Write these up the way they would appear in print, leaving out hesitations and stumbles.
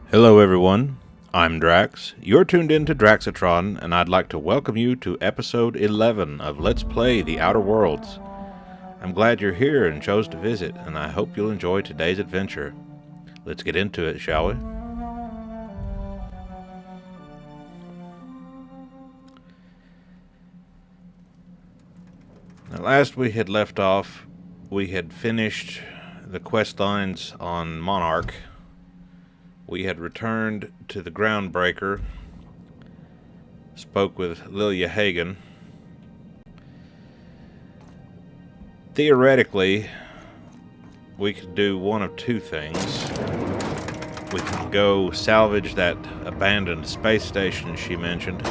Hello everyone, I'm Drax. You're tuned in to Draxatron, and I'd like to welcome you to episode 11 of Let's Play The Outer Worlds. I'm glad you're here and chose to visit, and I hope you'll enjoy today's adventure. Let's get into it, shall we? Now, last we had left off, we had finished the quest lines on Monarch. We had returned to the Groundbreaker, spoke with Lilia Hagen. Theoretically, we could do one of two things. We can go salvage that abandoned space station she mentioned,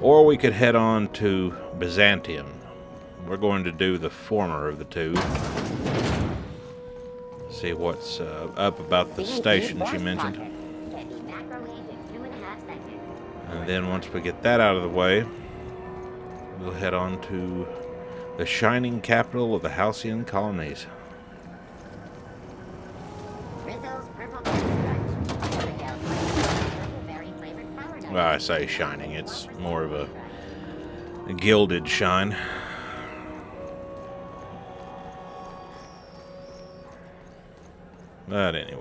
or we could head on to Byzantium. We're going to do the former of the two. See what's up about the station she mentioned. And then once we get that out of the way, we'll head on to the shining capital of the Halcyon colonies. Well, I say shining, it's more of a gilded shine. But anyway.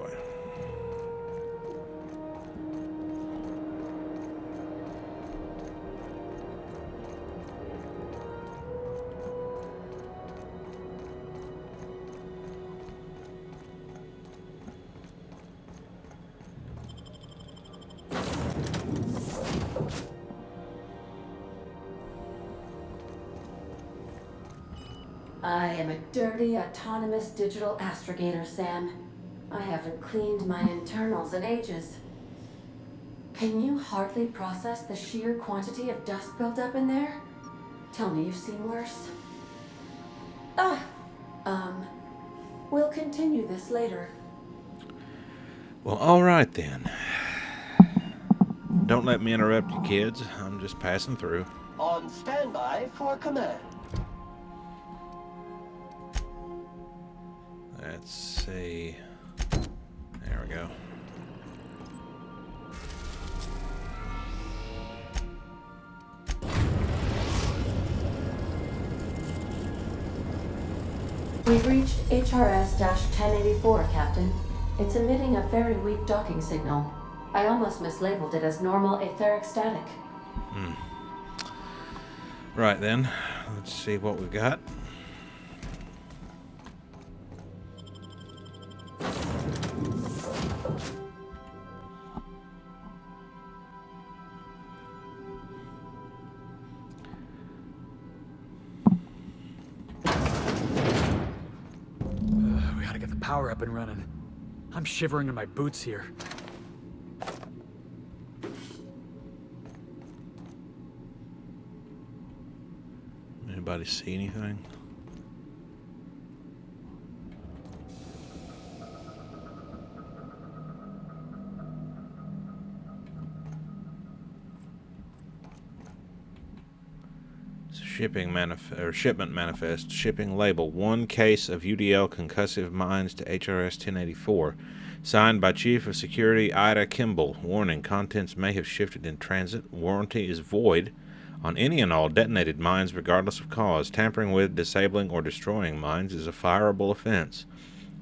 I am a dirty, autonomous digital astrogator, Sam. I haven't cleaned my internals in ages. Can you hardly process the sheer quantity of dust built up in there? Tell me you've seen worse. We'll continue this later. Well, alright then. Don't let me interrupt you, kids. I'm just passing through. On standby for command. Let's see. There we go. We've reached HRS-1084, Captain. It's emitting a very weak docking signal. I almost mislabeled it as normal etheric static. Right then. Let's see what we've got. We gotta get the power up and running. I'm shivering in my boots here. Anybody see anything? Shipment manifest. Shipping label. 1 case of UDL concussive mines to HRS 1084. Signed by Chief of Security Ida Kimball. Warning, contents may have shifted in transit. Warranty is void on any and all detonated mines regardless of cause. Tampering with, disabling, or destroying mines is a fireable offense.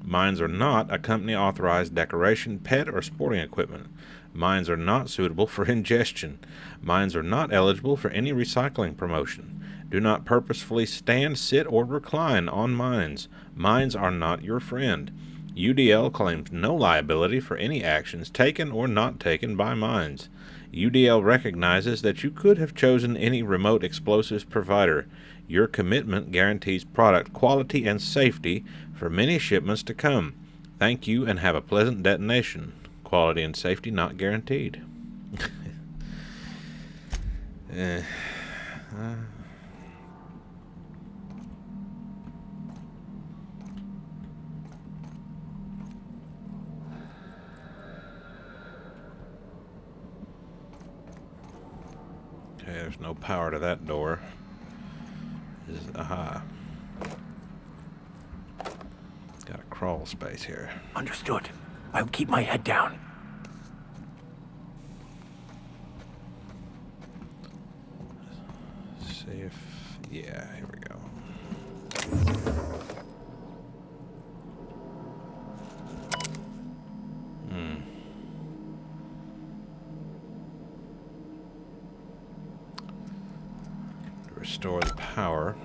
Mines are not a company-authorized decoration, pet, or sporting equipment. Mines are not suitable for ingestion. Mines are not eligible for any recycling promotion. Do not purposefully stand, sit, or recline on mines. Mines are not your friend. UDL claims no liability for any actions taken or not taken by mines. UDL recognizes that you could have chosen any remote explosives provider. Your commitment guarantees product quality and safety for many shipments to come. Thank you and have a pleasant detonation. Quality and safety not guaranteed. Okay, there's no power to that door. Aha. Got a crawl space here. Understood. I'll keep my head down. See if... Yeah, here we go. To restore the power.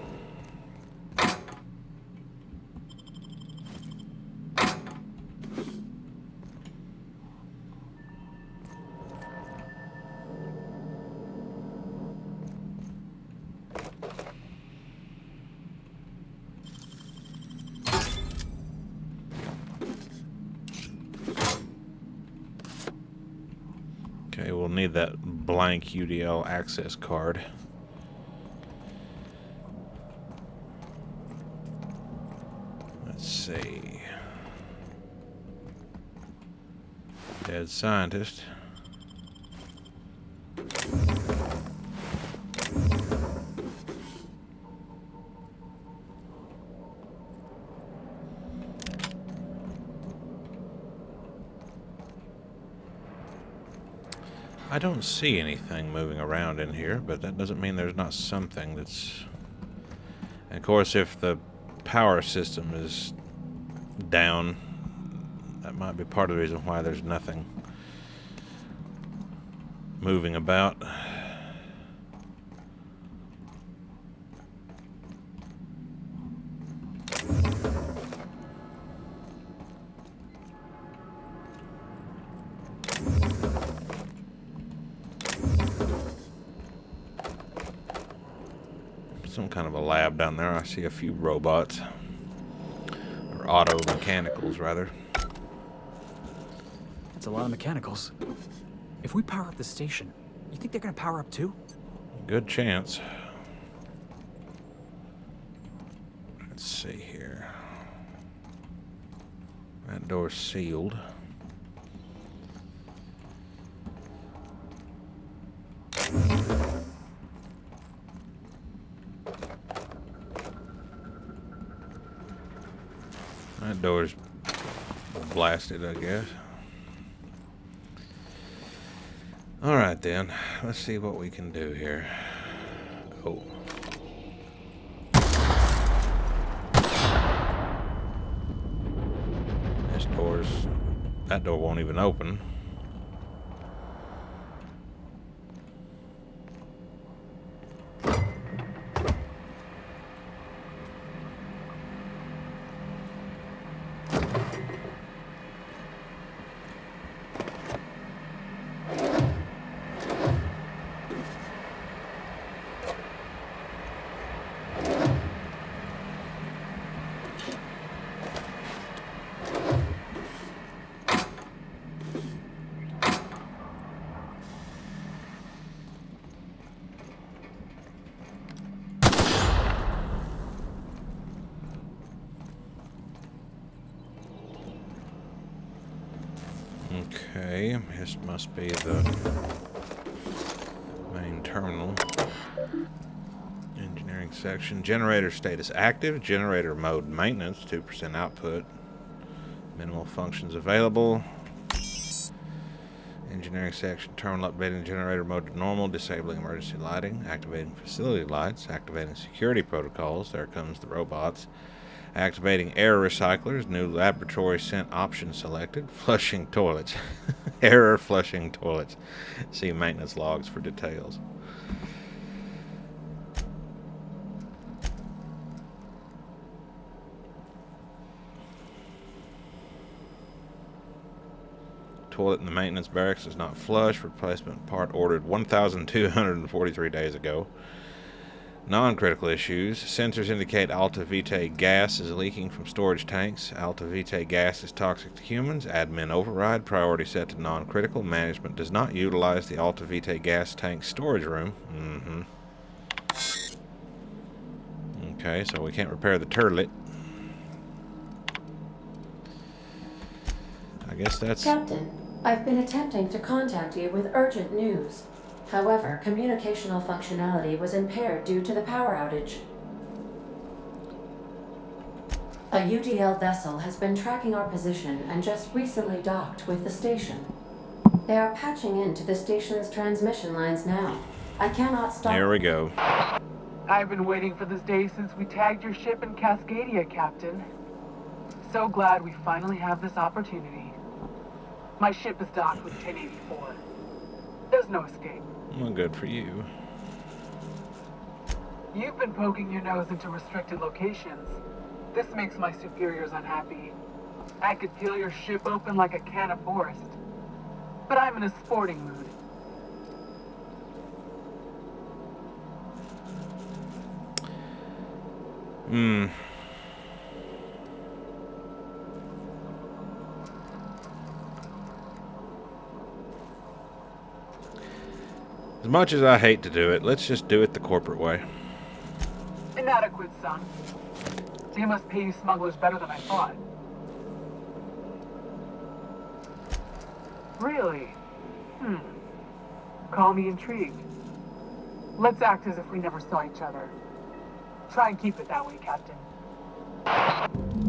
Okay, we'll need that blank UDL access card. Let's see. Dead scientist. I don't see anything moving around in here, but that doesn't mean there's not something that's... And of course, if the power system is down, that might be part of the reason why there's nothing moving about. Some kind of a lab down there. I see a few robots. Or auto mechanicals, rather. That's a lot of mechanicals. If we power up the station, you think they're gonna power up too? Good chance. Let's see here. That door's sealed. That door's blasted, I guess. Alright then, let's see what we can do here. Oh. That door won't even open. Okay, this must be the main terminal. Engineering section. Generator status active. Generator mode maintenance. 2% output. Minimal functions available. Engineering section. Terminal updating generator mode to normal. Disabling emergency lighting. Activating facility lights. Activating security protocols. There comes the robots. Activating air recyclers. New laboratory scent option selected. Flushing toilets. Error flushing toilets. See maintenance logs for details. Toilet in the maintenance barracks is not flush. Replacement part ordered 1,243 days ago. Non-critical issues. Sensors indicate Alta Vitae gas is leaking from storage tanks. Alta Vitae gas is toxic to humans. Admin override. Priority set to non-critical. Management does not utilize the Alta Vitae gas tank storage room. Okay, so we can't repair the turlet. I guess that's... Captain, I've been attempting to contact you with urgent news. However, communicational functionality was impaired due to the power outage. A UDL vessel has been tracking our position and just recently docked with the station. They are patching into the station's transmission lines now. I cannot stop. There we go. I've been waiting for this day since we tagged your ship in Cascadia, Captain. So glad we finally have this opportunity. My ship is docked with 1084. There's no escape. Well, good for you. You've been poking your nose into restricted locations. This makes my superiors unhappy. I could peel your ship open like a can of Forest. But I'm in a sporting mood. As much as I hate to do it, let's just do it the corporate way. Inadequate, son. They must pay you smugglers better than I thought. Really? Call me intrigued. Let's act as if we never saw each other. Try and keep it that way, Captain.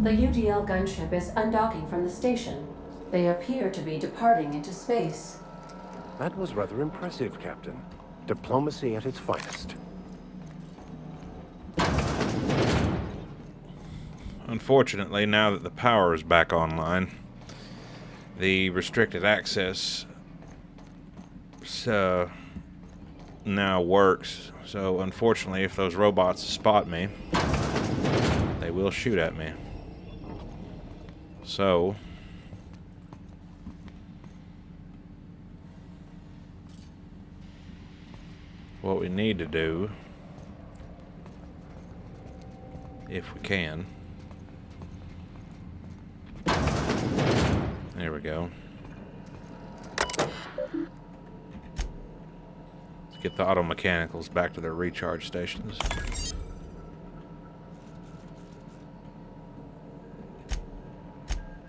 The UDL gunship is undocking from the station. They appear to be departing into space. That was rather impressive, Captain. Diplomacy at its finest. Unfortunately, now that the power is back online, the restricted access now works. So unfortunately, if those robots spot me, they will shoot at me. So what we need to do, if we can, there we go. Let's get the auto mechanicals back to their recharge stations.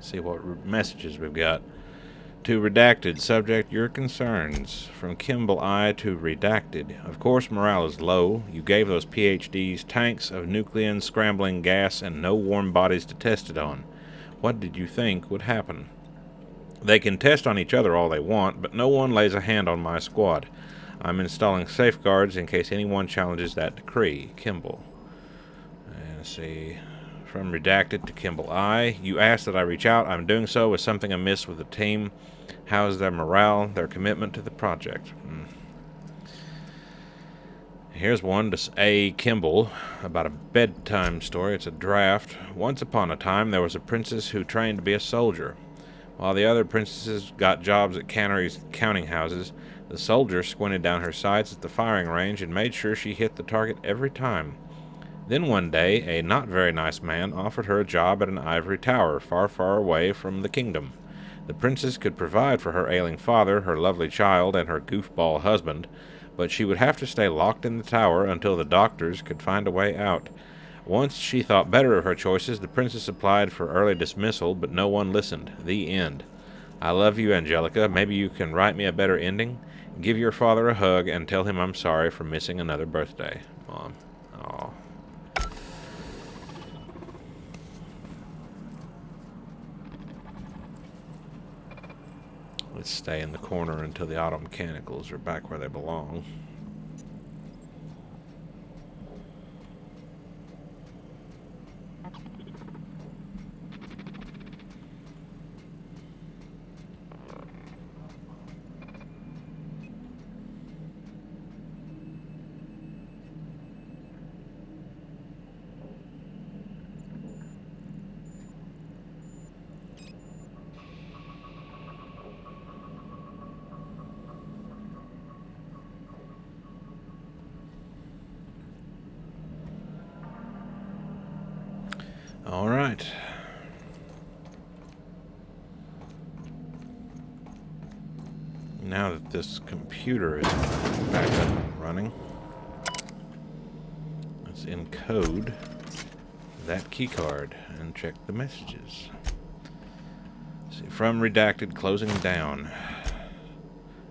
See what messages we've got. To redacted, subject your concerns. From Kimball I to redacted. Of course morale is low. You gave those PhDs tanks of nuclear scrambling gas and no warm bodies to test it on. What did you think would happen? They can test on each other all they want, but no one lays a hand on my squad. I'm installing safeguards in case anyone challenges that decree. Kimball. And let's see. From redacted to Kimball I. You asked that I reach out. I'm doing so. With something amiss with the team? How's their morale, their commitment to the project? Here's one to A. Kimball about a bedtime story. It's a draft. Once upon a time, there was a princess who trained to be a soldier. While the other princesses got jobs at canneries and counting houses, the soldier squinted down her sights at the firing range and made sure she hit the target every time. Then one day, a not very nice man offered her a job at an ivory tower far, far away from the kingdom. The princess could provide for her ailing father, her lovely child, and her goofball husband, but she would have to stay locked in the tower until the doctors could find a way out. Once she thought better of her choices, the princess applied for early dismissal, but no one listened. The end. I love you, Angelica. Maybe you can write me a better ending? Give your father a hug and tell him I'm sorry for missing another birthday. Mom. Aw. Let's stay in the corner until the auto mechanicals are back where they belong. All right. Now that this computer is back up and running, let's encode that keycard and check the messages. Let's see, from redacted, closing down.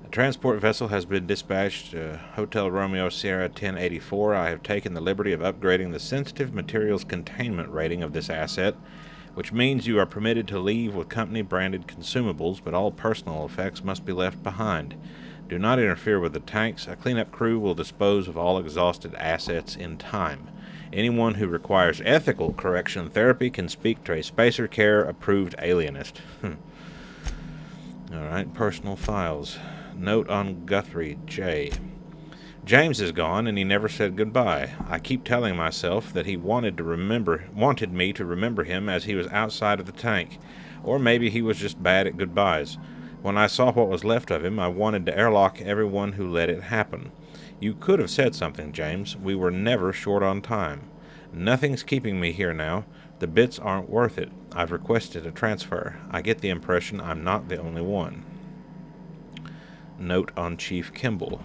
A transport vessel has been dispatched to Hotel Romeo Sierra 1084. I have taken the liberty of upgrading the sensitive materials containment rating of this asset, which means you are permitted to leave with company-branded consumables, but all personal effects must be left behind. Do not interfere with the tanks. A cleanup crew will dispose of all exhausted assets in time. Anyone who requires ethical correction therapy can speak to a Spacer Care approved alienist. Alright, personal files. Note on Guthrie, J. James is gone, and he never said goodbye. I keep telling myself that he wanted me to remember him as he was outside of the tank. Or maybe he was just bad at goodbyes. When I saw what was left of him, I wanted to airlock everyone who let it happen. You could have said something, James. We were never short on time. Nothing's keeping me here now. The bits aren't worth it. I've requested a transfer. I get the impression I'm not the only one. Note on Chief Kimball.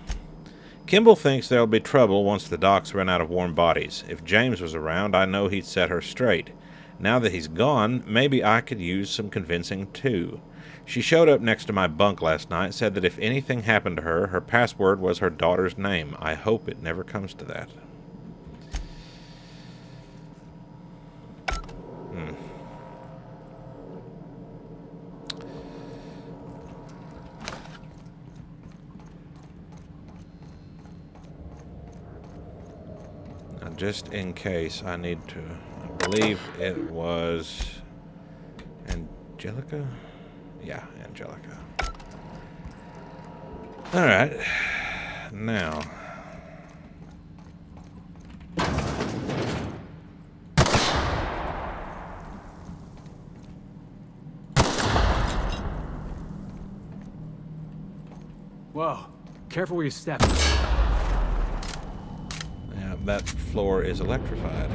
Kimball thinks there'll be trouble once the docks run out of warm bodies. If James was around, I know he'd set her straight. Now that he's gone, maybe I could use some convincing too. She showed up next to my bunk last night, said that if anything happened to her, her password was her daughter's name. I hope it never comes to that. Now, just in case, I need to... I believe it was... Angelica? Yeah, Angelica. Alright. Now... Whoa. Careful where you step. Yeah, that floor is electrified.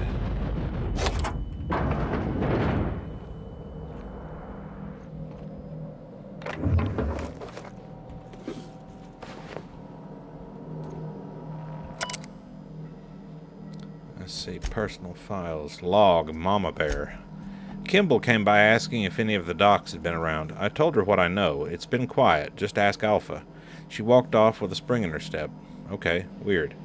Let's see, personal files. Log, Mama Bear. Kimball came by asking if any of the docs had been around. I told her what I know. It's been quiet. Just ask Alpha. She walked off with a spring in her step. Okay, weird.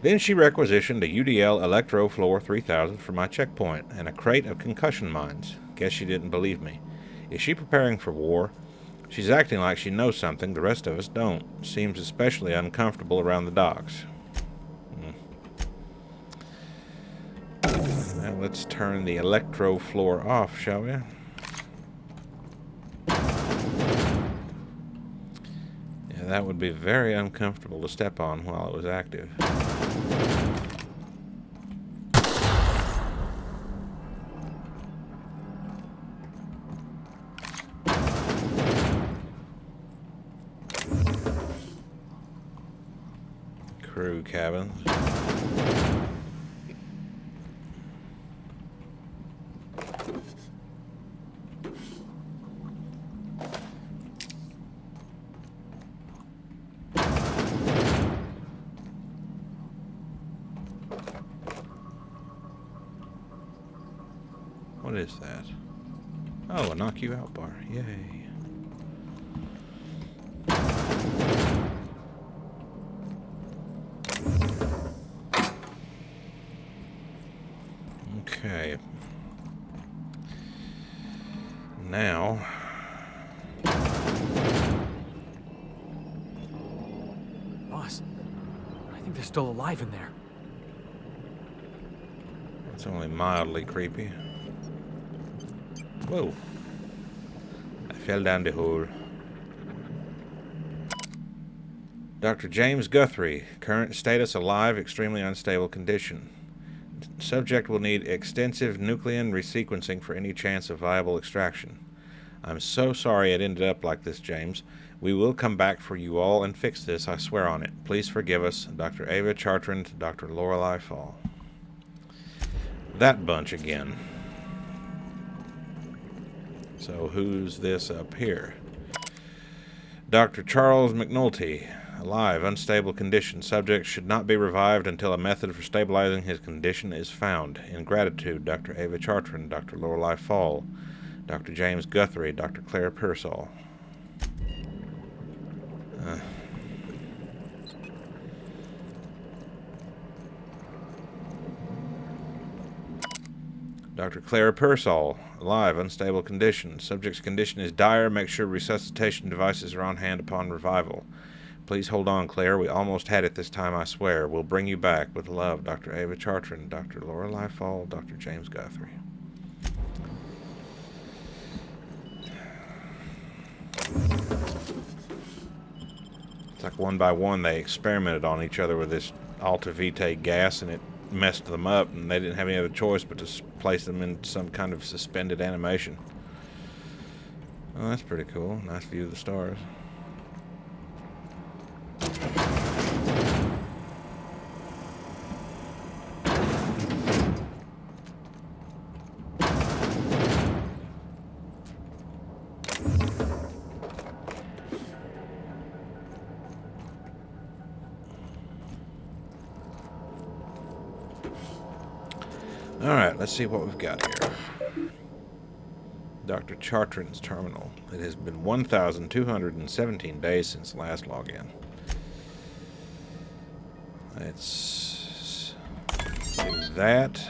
Then she requisitioned a UDL Electro Floor 3000 for my checkpoint and a crate of concussion mines. Guess she didn't believe me. Is she preparing for war? She's acting like she knows something the rest of us don't. Seems especially uncomfortable around the docks. Now let's turn the electro floor off, shall we? Yeah, that would be very uncomfortable to step on while it was active. Crew cabins. What is that? Oh, a knock you out bar. Yay. Okay. Now... Boss, I think they're still alive in there. It's only mildly creepy. Whoa. I fell down the hole. Dr. James Guthrie. Current status alive, extremely unstable condition. Subject will need extensive nucleon resequencing for any chance of viable extraction. I'm so sorry it ended up like this, James. We will come back for you all and fix this, I swear on it. Please forgive us. Dr. Ava Chartrand, Dr. Lorelei Fall. That bunch again. So who's this up here? Dr. Charles McNulty. Alive, unstable condition. Subject should not be revived until a method for stabilizing his condition is found. In gratitude, Dr. Ava Chartrand, Dr. Lorelei Fall, Dr. James Guthrie, Dr. Claire Pearsall. Dr. Claire Pearsall, alive, unstable condition. Subject's condition is dire. Make sure resuscitation devices are on hand upon revival. Please hold on, Claire. We almost had it this time, I swear. We'll bring you back. With love, Dr. Ava Chartrand, Dr. Lorelei Fall, Dr. James Guthrie. It's like one by one they experimented on each other with this Alta Vitae gas, and it messed them up, and they didn't have any other choice but to place them in some kind of suspended animation. Oh, that's pretty cool. Nice view of the stars. Alright, let's see what we've got here. Dr. Chartrand's terminal. It has been 1,217 days since last login. Let's do that.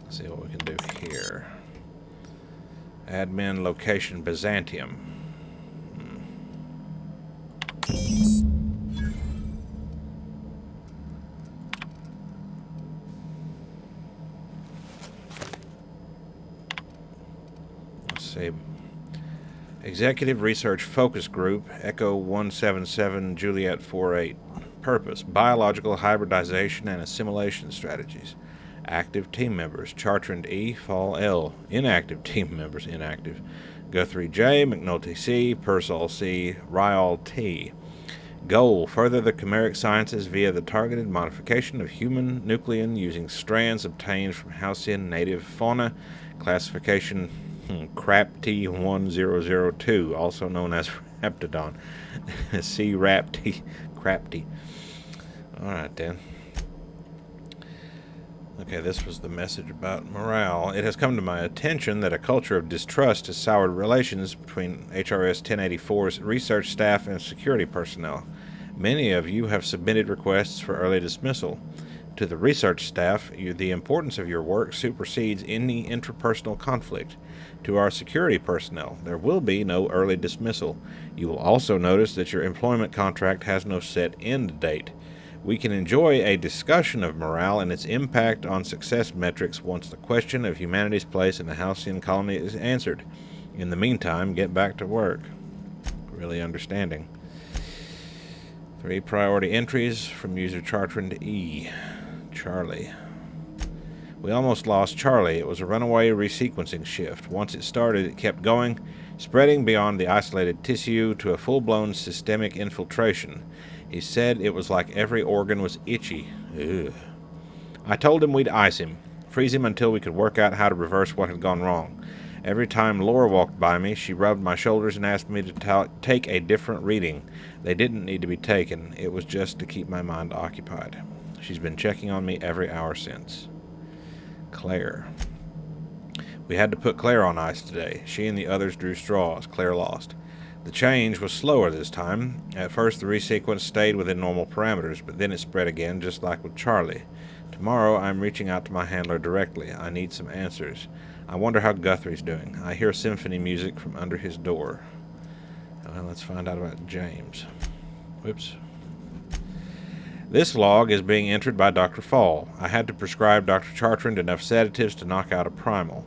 Let's see what we can do here. Admin location Byzantium. Executive Research Focus Group, Echo 177 Juliet 48. Purpose: biological hybridization and assimilation strategies. Active team members: Chartrand E, Fall L. Inactive team members: inactive. Guthrie J, McNulty C, Pearsall C, Ryall T. Goal: further the chimeric sciences via the targeted modification of human nuclein using strands obtained from Halcyon native fauna. Classification CRAPT1002, also known as Raptidon. C. Crapty. Alright then. Okay, this was the message about morale. It has come to my attention that a culture of distrust has soured relations between HRS 1084's research staff and security personnel. Many of you have submitted requests for early dismissal. To the research staff, the importance of your work supersedes any interpersonal conflict. To our security personnel, there will be no early dismissal. You will also notice that your employment contract has no set end date. We can enjoy a discussion of morale and its impact on success metrics once the question of humanity's place in the Halcyon colony is answered. In the meantime, get back to work. Really understanding. 3 priority entries from user Chartrand E. Charlie. We almost lost Charlie. It was a runaway resequencing shift. Once it started, it kept going, spreading beyond the isolated tissue to a full-blown systemic infiltration. He said it was like every organ was itchy. Ugh. I told him we'd ice him, freeze him until we could work out how to reverse what had gone wrong. Every time Laura walked by me, she rubbed my shoulders and asked me to take a different reading. They didn't need to be taken. It was just to keep my mind occupied. She's been checking on me every hour since. Claire. We had to put Claire on ice today. She and the others drew straws. Claire lost. The change was slower this time. At first, the resequence stayed within normal parameters, but then it spread again, just like with Charlie. Tomorrow, I'm reaching out to my handler directly. I need some answers. I wonder how Guthrie's doing. I hear symphony music from under his door. Well, let's find out about James. Whoops. This log is being entered by Dr. Fall. I had to prescribe Dr. Chartrand enough sedatives to knock out a primal.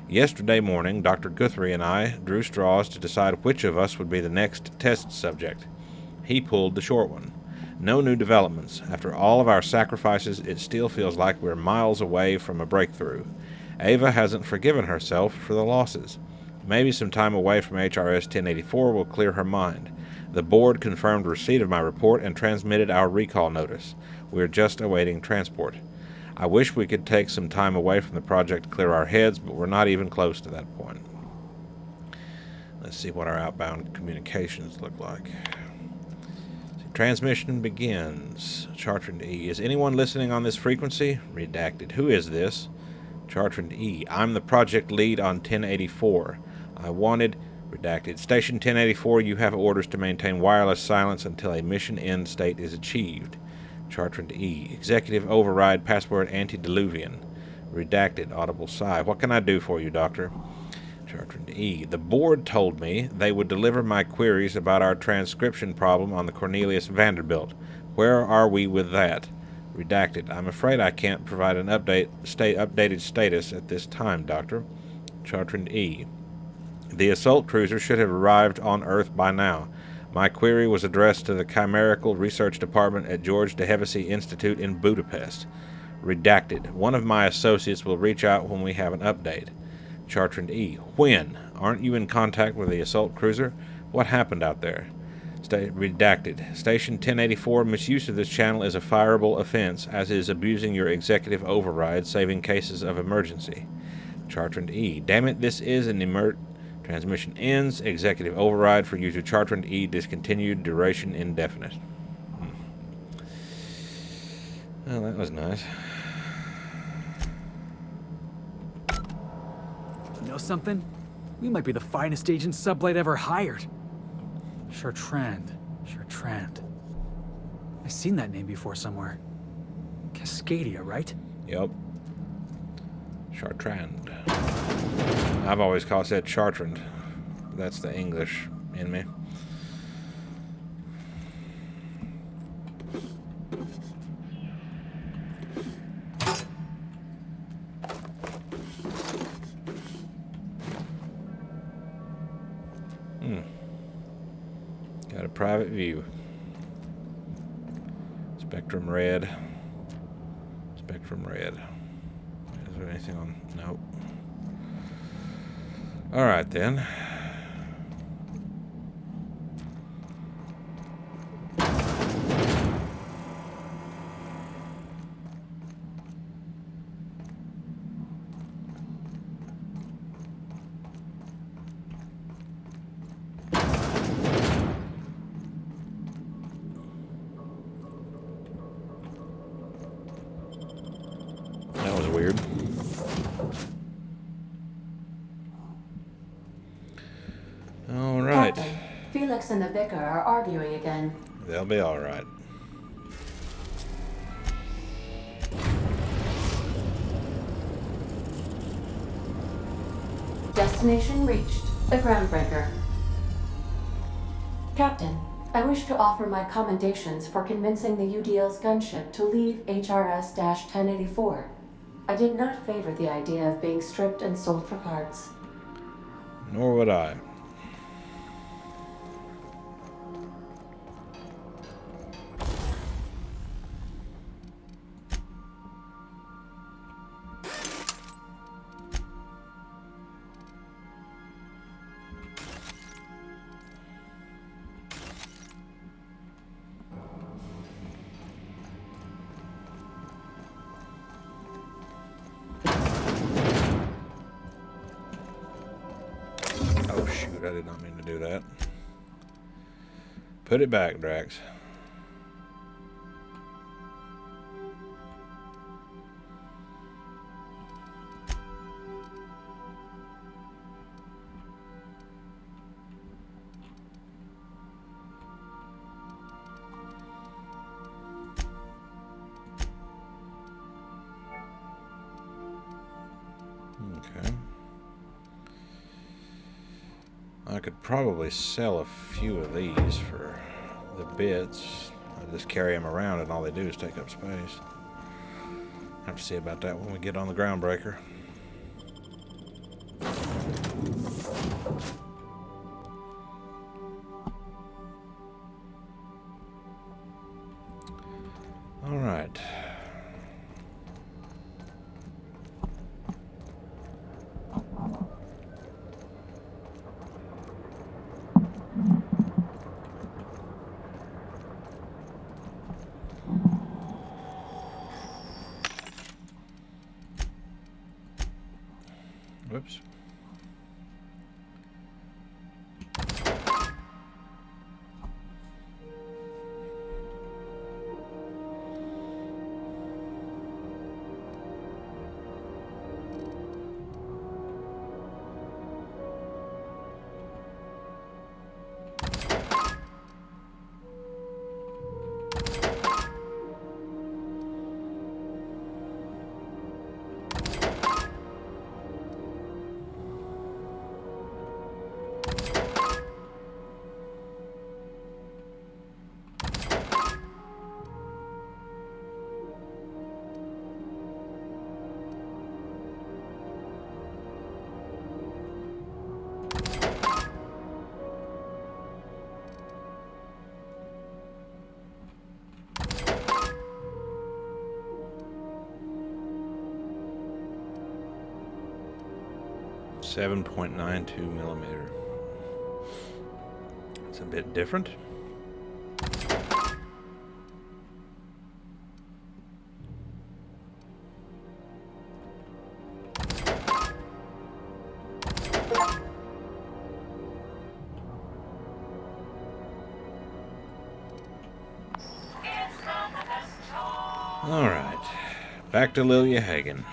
Yesterday morning, Dr. Guthrie and I drew straws to decide which of us would be the next test subject. He pulled the short one. No new developments. After all of our sacrifices, it still feels like we're miles away from a breakthrough. Ava hasn't forgiven herself for the losses. Maybe some time away from HRS 1084 will clear her mind. The board confirmed receipt of my report and transmitted our recall notice. We are just awaiting transport. I wish we could take some time away from the project to clear our heads, but we're not even close to that point. Let's see what our outbound communications look like. Transmission begins. Chartrand E. Is anyone listening on this frequency? Redacted. Who is this? Chartrand E. I'm the project lead on 1084. I wanted... Redacted. Station 1084, you have orders to maintain wireless silence until a mission end state is achieved. Chartrand E. Executive override password antediluvian. Redacted. Audible sigh. What can I do for you, Doctor? Chartrand E. The board told me they would deliver my queries about our transcription problem on the Cornelius Vanderbilt. Where are we with that? Redacted. I'm afraid I can't provide an updated status at this time, Doctor. Chartrand E. The assault cruiser should have arrived on Earth by now. My query was addressed to the Chimerical Research Department at George de Hevesy Institute in Budapest. Redacted. One of my associates will reach out when we have an update. Chartrand E. When? Aren't you in contact with the assault cruiser? What happened out there? Redacted. Station 1084, misuse of this channel is a fireable offense, as is abusing your executive override, saving cases of emergency. Chartrand E. Damn it, this is an transmission ends. Executive override for you to Chartrand E. Discontinued. Duration indefinite. Well, that was nice. You know something? We might be the finest agent Sublight ever hired. Chartrand. I've seen that name before somewhere. Cascadia, right? Yep. Chartrand. I've always said Chartrand. That's the English in me. Got a private view. Spectrum red. Spectrum red. Is there anything on? Nope. Alright then. That was weird. All right. Captain, Felix and the Vicar are arguing again. They'll be all right. Destination reached. The Groundbreaker. Captain, I wish to offer my commendations for convincing the UDL's gunship to leave HRS-1084. I did not favor the idea of being stripped and sold for parts. Nor would I. Oh shoot, I did not mean to do that. Put it back, Drax. Okay. I could probably sell a few of these for the bits. I just carry them around and all they do is take up space. Have to see about that when we get on the Groundbreaker. All right. 7.92 millimeter. It's a bit different. All right, back to Lilia Hagen.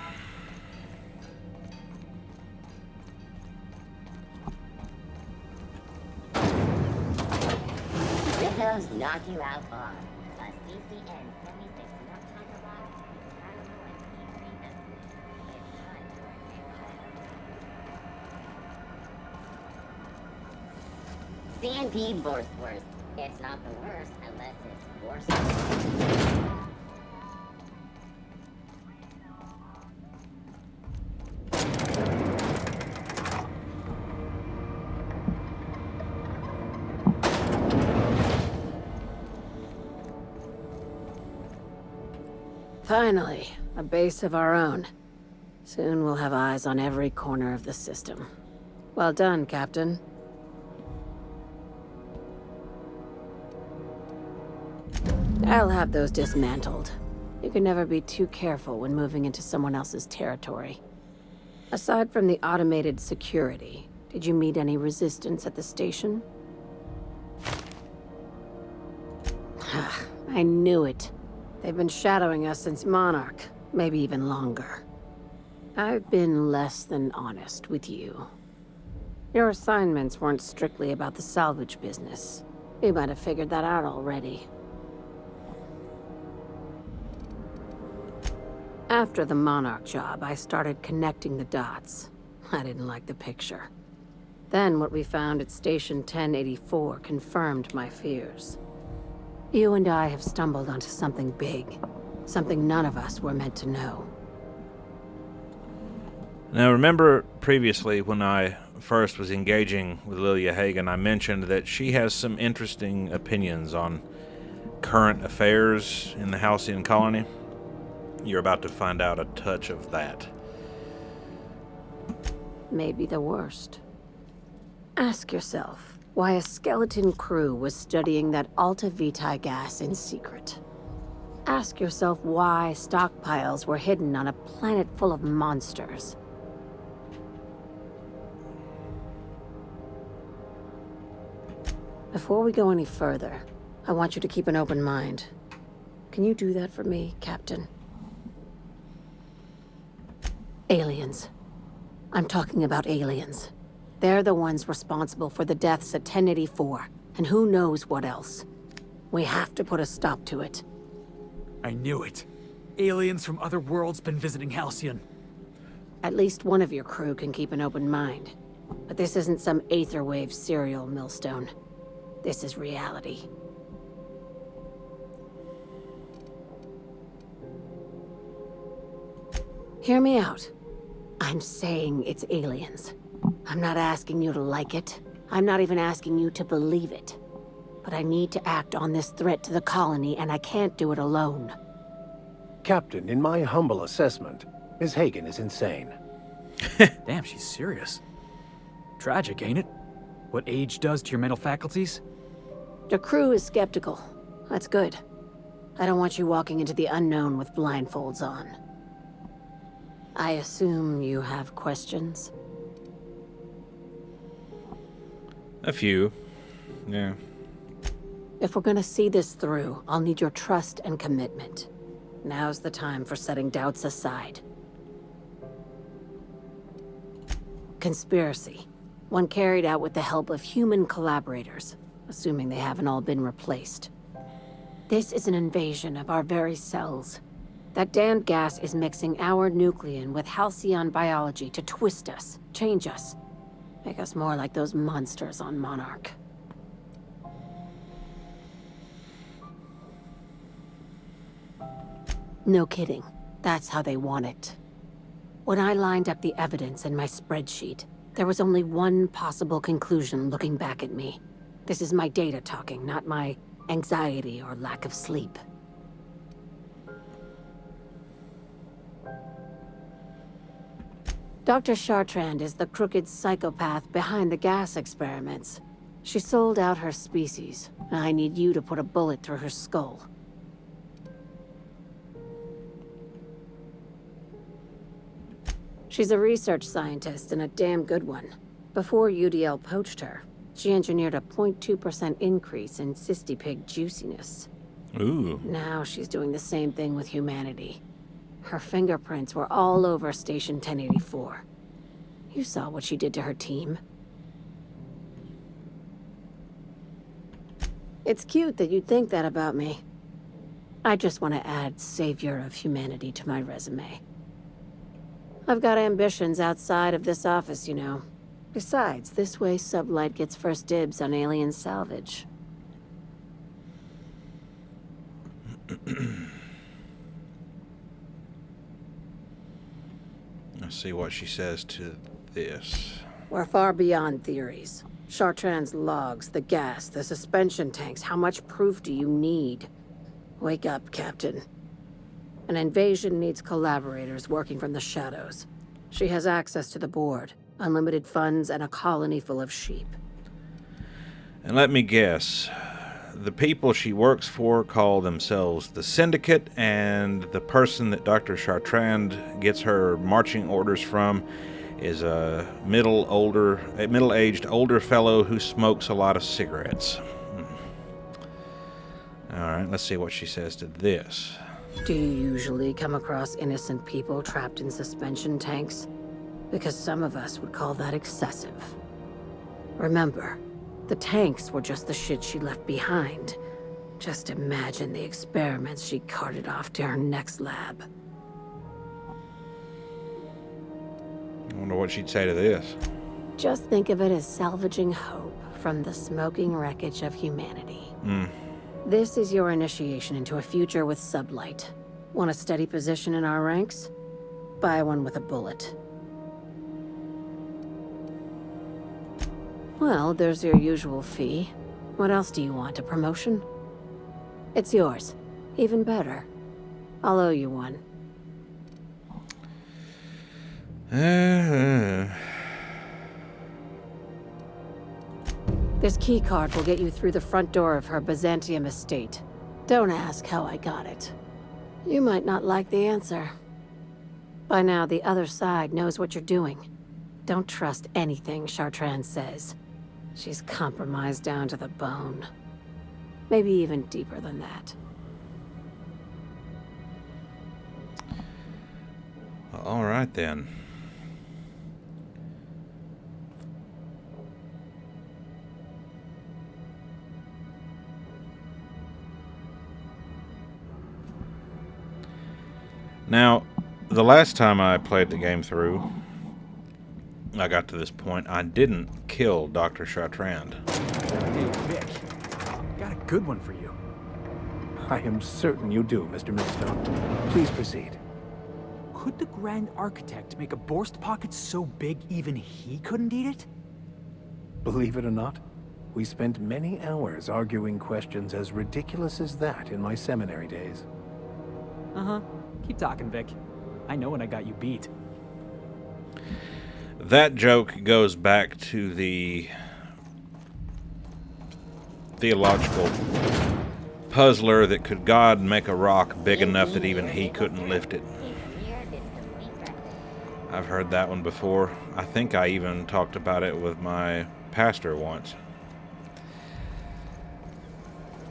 Windows knock you out bar. A CCN 76 nocturnal bar. CNP worst. It's not the worst unless it's worse. Finally, a base of our own. Soon we'll have eyes on every corner of the system. Well done, Captain. I'll have those dismantled. You can never be too careful when moving into someone else's territory. Aside from the automated security, did you meet any resistance at the station? I knew it. They've been shadowing us since Monarch, maybe even longer. I've been less than honest with you. Your assignments weren't strictly about the salvage business. You might have figured that out already. After the Monarch job, I started connecting the dots. I didn't like the picture. Then what we found at Station 1084 confirmed my fears. You and I have stumbled onto something big. Something none of us were meant to know. Now, remember previously when I first was engaging with Lilia Hagen, I mentioned that she has some interesting opinions on current affairs in the Halcyon colony. You're about to find out a touch of that. Maybe the worst. Ask yourself why a skeleton crew was studying that Alta Vitae gas in secret. Ask yourself why stockpiles were hidden on a planet full of monsters. Before we go any further, I want you to keep an open mind. Can you do that for me, Captain? Aliens. I'm talking about aliens. They're the ones responsible for the deaths at 1084, and who knows what else. We have to put a stop to it. I knew it. Aliens from other worlds been visiting Halcyon. At least one of your crew can keep an open mind. But this isn't some Aetherwave serial, Millstone. This is reality. Hear me out. I'm saying it's aliens. I'm not asking you to like it. I'm not even asking you to believe it. But I need to act on this threat to the colony, and I can't do it alone. Captain, in my humble assessment, Ms. Hagen is insane. Damn, she's serious. Tragic, ain't it? What age does to your mental faculties? The crew is skeptical. That's good. I don't want you walking into the unknown with blindfolds on. I assume you have questions? A few. Yeah. If we're gonna see this through, I'll need your trust and commitment. Now's the time for setting doubts aside. Conspiracy. One carried out with the help of human collaborators, assuming they haven't all been replaced. This is an invasion of our very cells. That damned gas is mixing our nucleon with halcyon biology to twist us, change us, make us more like those monsters on Monarch. No kidding. That's how they want it. When I lined up the evidence in my spreadsheet, there was only one possible conclusion looking back at me. This is my data talking, not my anxiety or lack of sleep. Dr. Chartrand is the crooked psychopath behind the gas experiments. She sold out her species. I need you to put a bullet through her skull. She's a research scientist and a damn good one. Before UDL poached her, she engineered a 0.2% increase in cystipig juiciness. Ooh. Now she's doing the same thing with humanity. Her fingerprints were all over Station 1084. You saw what she did to her team. It's cute that you'd think that about me. I just want to add Savior of Humanity to my resume. I've got ambitions outside of this office, you know. Besides, this way Sublight gets first dibs on alien salvage. Let's see what she says to this. We're far beyond theories. Chartrand's logs, the gas, the suspension tanks. How much proof do you need? Wake up, Captain. An invasion needs collaborators working from the shadows. She has access to the board, unlimited funds, and a colony full of sheep. And let me guess. The people she works for call themselves the Syndicate, and the person that Dr. Chartrand gets her marching orders from is a middle-aged older fellow who smokes a lot of cigarettes. Alright, let's see what she says to this. Do you usually come across innocent people trapped in suspension tanks? Because some of us would call that excessive. Remember, the tanks were just the shit she left behind. Just imagine the experiments she carted off to her next lab. I wonder what she'd say to this. Just think of it as salvaging hope from the smoking wreckage of humanity. This is your initiation into a future with Sublight. Want a steady position in our ranks? Buy one with a bullet. Well, there's your usual fee. What else do you want? A promotion? It's yours. Even better. I'll owe you one. This keycard will get you through the front door of her Byzantium estate. Don't ask how I got it. You might not like the answer. By now, the other side knows what you're doing. Don't trust anything Chartrand says. She's compromised down to the bone. Maybe even deeper than that. All right, then. Now, the last time I played the game through, I got to this point, I didn't kill Dr. Chartrand. Hey, Vic. Got a good one for you. I am certain you do, Mr. Millstone. Please proceed. Could the Grand Architect make a Borst pocket so big even he couldn't eat it? Believe it or not, we spent many hours arguing questions as ridiculous as that in my seminary days. Uh-huh. Keep talking, Vic. I know when I got you beat. That joke goes back to the theological puzzler that could God make a rock big enough that even he couldn't lift it. I've heard that one before. I think I even talked about it with my pastor once.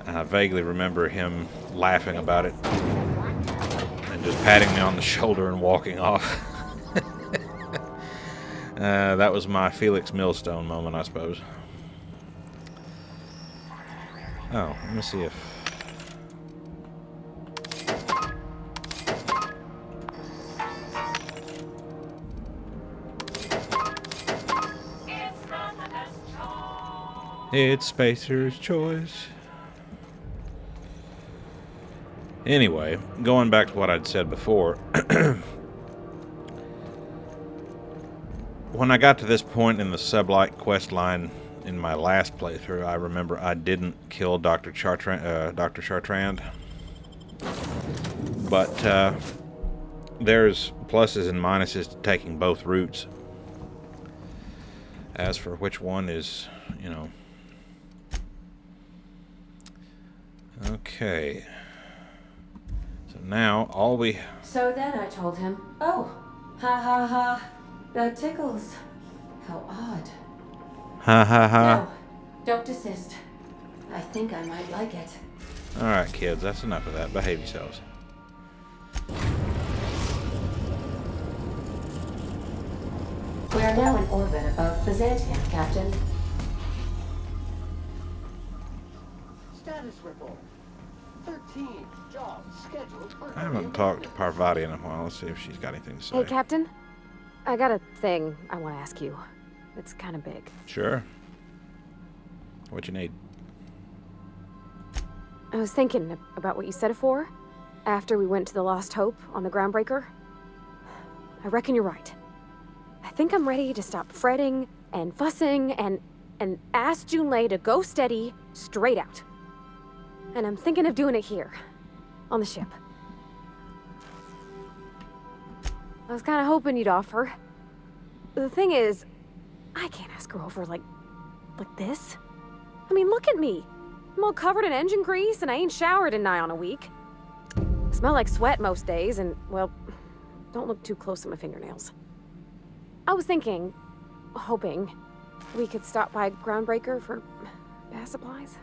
And I vaguely remember him laughing about it and just patting me on the shoulder and walking off. That was my Felix Millstone moment, I suppose. Oh, let me see if... It's Spacer's Choice. Anyway, going back to what I'd said before. When I got to this point in the Sublight quest line in my last playthrough, I remember I didn't kill Dr. Chartrand. But there's pluses and minuses to taking both routes. As for which one is, you know. Okay. So now all we... So then I told him, oh, ha ha ha, that tickles. How odd. Ha ha ha. No, don't desist. I think I might like it. Alright, kids, that's enough of that. Behave yourselves. We are now in orbit above Byzantium, Captain. Status report. 13 jobs scheduled for... I haven't talked to Parvati in a while. Let's see if she's got anything to say. Hey, Captain. I got a thing I want to ask you. It's kind of big. Sure. What you need? I was thinking about what you said before, after we went to the Lost Hope on the Groundbreaker. I reckon you're right. I think I'm ready to stop fretting and fussing and ask Junlei to go steady, straight out. And I'm thinking of doing it here, on the ship. I was kind of hoping you'd offer. The thing is, I can't ask her over like this. I mean, look at me. I'm all covered in engine grease and I ain't showered in nigh on a week. I smell like sweat most days and, well, don't look too close at my fingernails. I was thinking, hoping, we could stop by Groundbreaker for bath supplies.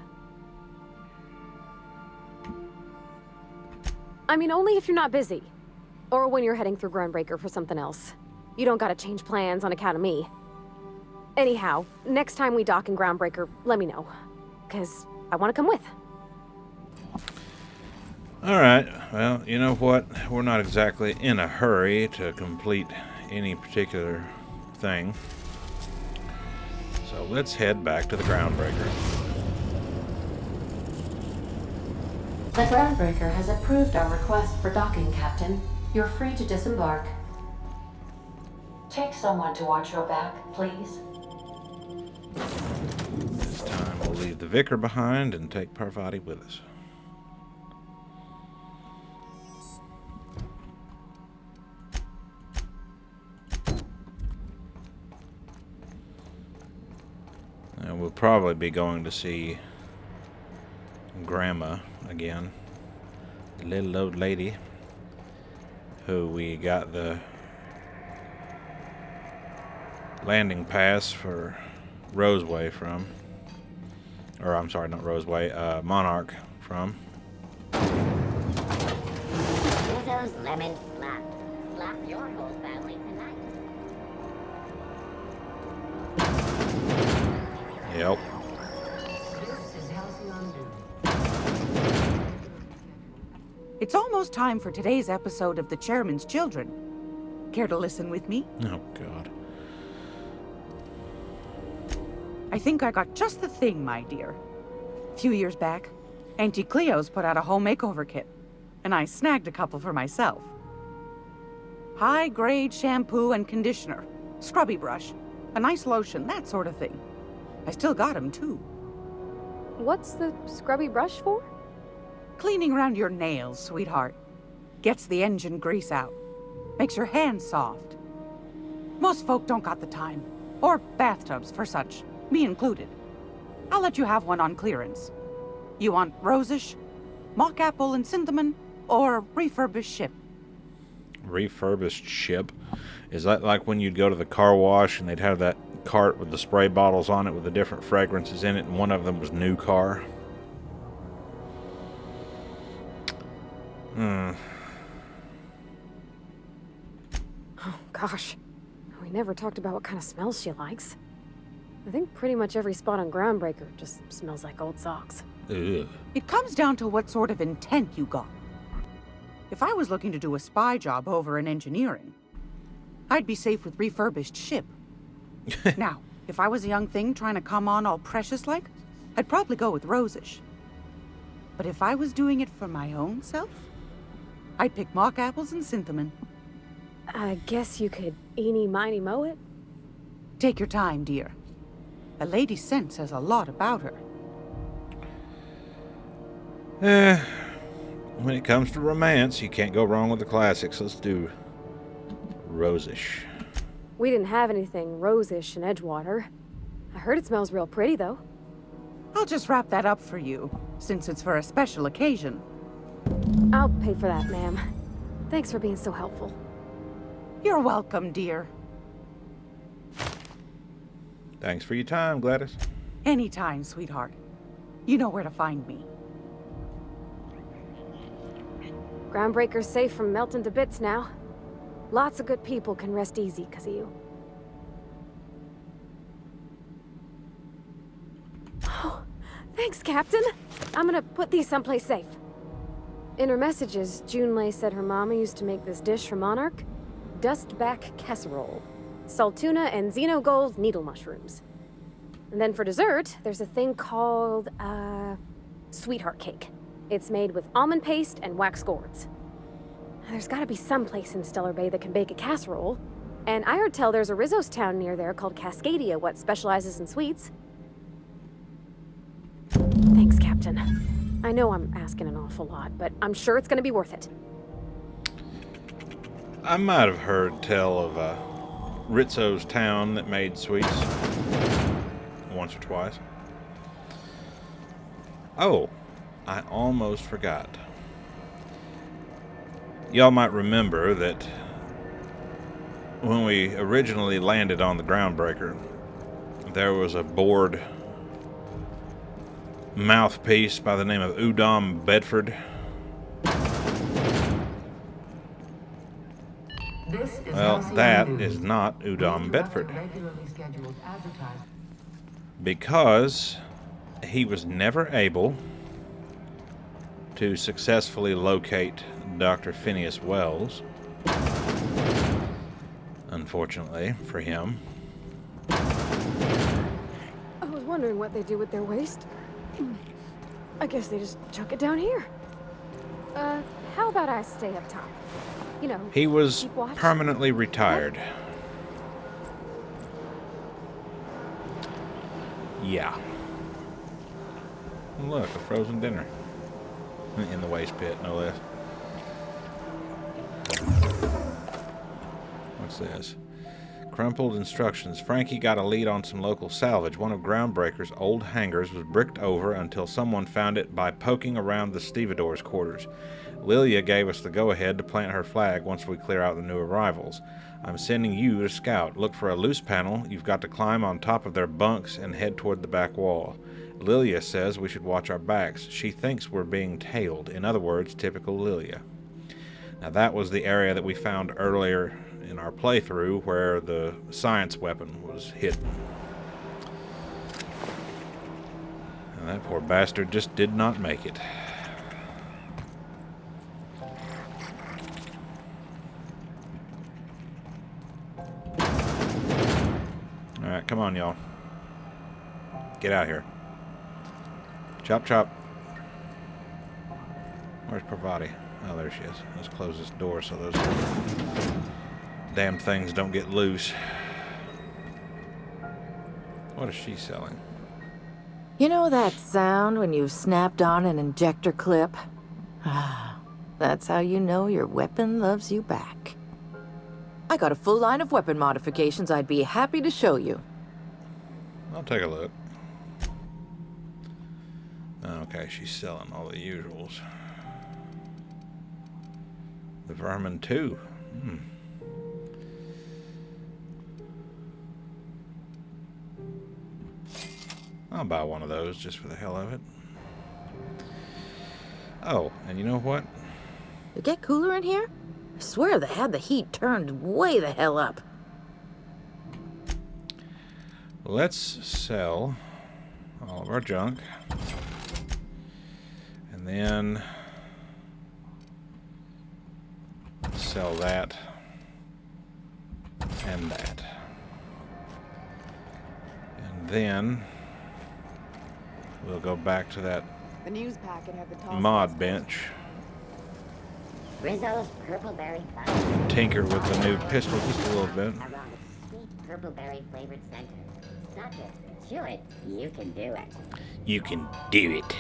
I mean, only if you're not busy. Or when you're heading through Groundbreaker for something else. You don't gotta change plans on account of me. Anyhow, next time we dock in Groundbreaker, let me know. 'Cause I want to come with. Alright, well, you know what? We're not exactly in a hurry to complete any particular thing. So let's head back to the Groundbreaker. The Groundbreaker has approved our request for docking, Captain. You're free to disembark. Take someone to watch your back, please. This time we'll leave the Vicar behind and take Parvati with us. And we'll probably be going to see Grandma again. The little old lady who we got the landing pass for Roseway from. Or, I'm sorry, not Roseway, Monarch from. Rizzo's lemon slap. Slap your whole family tonight. Yep. It's almost time for today's episode of The Chairman's Children. Care to listen with me? Oh, God. I think I got just the thing, my dear. A few years back, Auntie Cleo's put out a home makeover kit, and I snagged a couple for myself. High-grade shampoo and conditioner, scrubby brush, a nice lotion, that sort of thing. I still got 'em, too. What's the scrubby brush for? Cleaning around your nails, sweetheart. Gets the engine grease out. Makes your hands soft. Most folk don't got the time. Or bathtubs for such, me included. I'll let you have one on clearance. You want rosish, mock apple and cinnamon, or refurbished ship? Refurbished ship? Is that like when you'd go to the car wash and they'd have that cart with the spray bottles on it with the different fragrances in it, and one of them was new car? Oh, gosh. We never talked about what kind of smells she likes. I think pretty much every spot on Groundbreaker just smells like old socks. Ugh. It comes down to what sort of intent you got. If I was looking to do a spy job over in engineering, I'd be safe with refurbished ship. Now, if I was a young thing trying to come on all precious-like, I'd probably go with rosish. But if I was doing it for my own self, I'd pick mock apples and cinnamon. I guess you could eeny, miny, moe it? Take your time, dear. A lady's scent says a lot about her. When it comes to romance, you can't go wrong with the classics. Let's do Rosish. We didn't have anything rosish in Edgewater. I heard it smells real pretty, though. I'll just wrap that up for you, since it's for a special occasion. I'll pay for that, ma'am. Thanks for being so helpful. You're welcome, dear. Thanks for your time, Gladys. Anytime, sweetheart. You know where to find me. Groundbreaker's safe from melting to bits now. Lots of good people can rest easy because of you. Oh, thanks, Captain. I'm gonna put these someplace safe. In her messages, Junlei said her mama used to make this dish for Monarch. Dustback casserole. Saltuna and xenogold needle mushrooms. And then for dessert, there's a thing called, sweetheart cake. It's made with almond paste and wax gourds. There's gotta be some place in Stellar Bay that can bake a casserole. And I heard tell there's a Rizzo's town near there called Cascadia, what specializes in sweets. Thanks, Captain. I know I'm asking an awful lot, but I'm sure it's gonna be worth it. I might have heard tell of Rizzo's town that made sweets once or twice. Oh, I almost forgot. Y'all might remember that when we originally landed on the Groundbreaker, there was a bored mouthpiece by the name of Udom Bedford. Well, that is not Udom Bedford. Because he was never able to successfully locate Dr. Phineas Wells. Unfortunately for him. I was wondering what they do with their waste. I guess they just chuck it down here. How about I stay up top? You know, He was keep watch. permanently retired. Yeah. Look, a frozen dinner. In the waste pit, no less. What's this? Crumpled instructions. Frankie got a lead on some local salvage. One of Groundbreaker's old hangars was bricked over until someone found it by poking around the stevedores' quarters. Lilia gave us the go-ahead to plant her flag once we clear out the new arrivals. I'm sending you to scout. Look for a loose panel. You've got to climb on top of their bunks and head toward the back wall. Lilia says we should watch our backs. She thinks we're being tailed. In other words, typical Lilia. Now that was the area that we found earlier in our playthrough where the science weapon was hidden. And that poor bastard just did not make it. Alright, come on, y'all. Get out here. Chop, chop. Where's Parvati? Oh, there she is. Let's close this door so those damn things don't get loose. What is she selling? You know that sound when you've snapped on an injector clip? Ah, that's how you know your weapon loves you back. I got a full line of weapon modifications I'd be happy to show you. I'll take a look. Okay, she's selling all the usuals. The Vermin 2. I'll buy one of those just for the hell of it. Oh, and you know what? It get cooler in here? I swear they had the heat turned way the hell up. Let's sell all of our junk. And then sell that and that. And then we'll go back to that The news packet had the top mod bench. Rizzo's purpleberry fun. Tinker with the new pistol just a little bit. Around its sweet purpleberry flavored center. Suck it, chew it, you can do it. You can do it.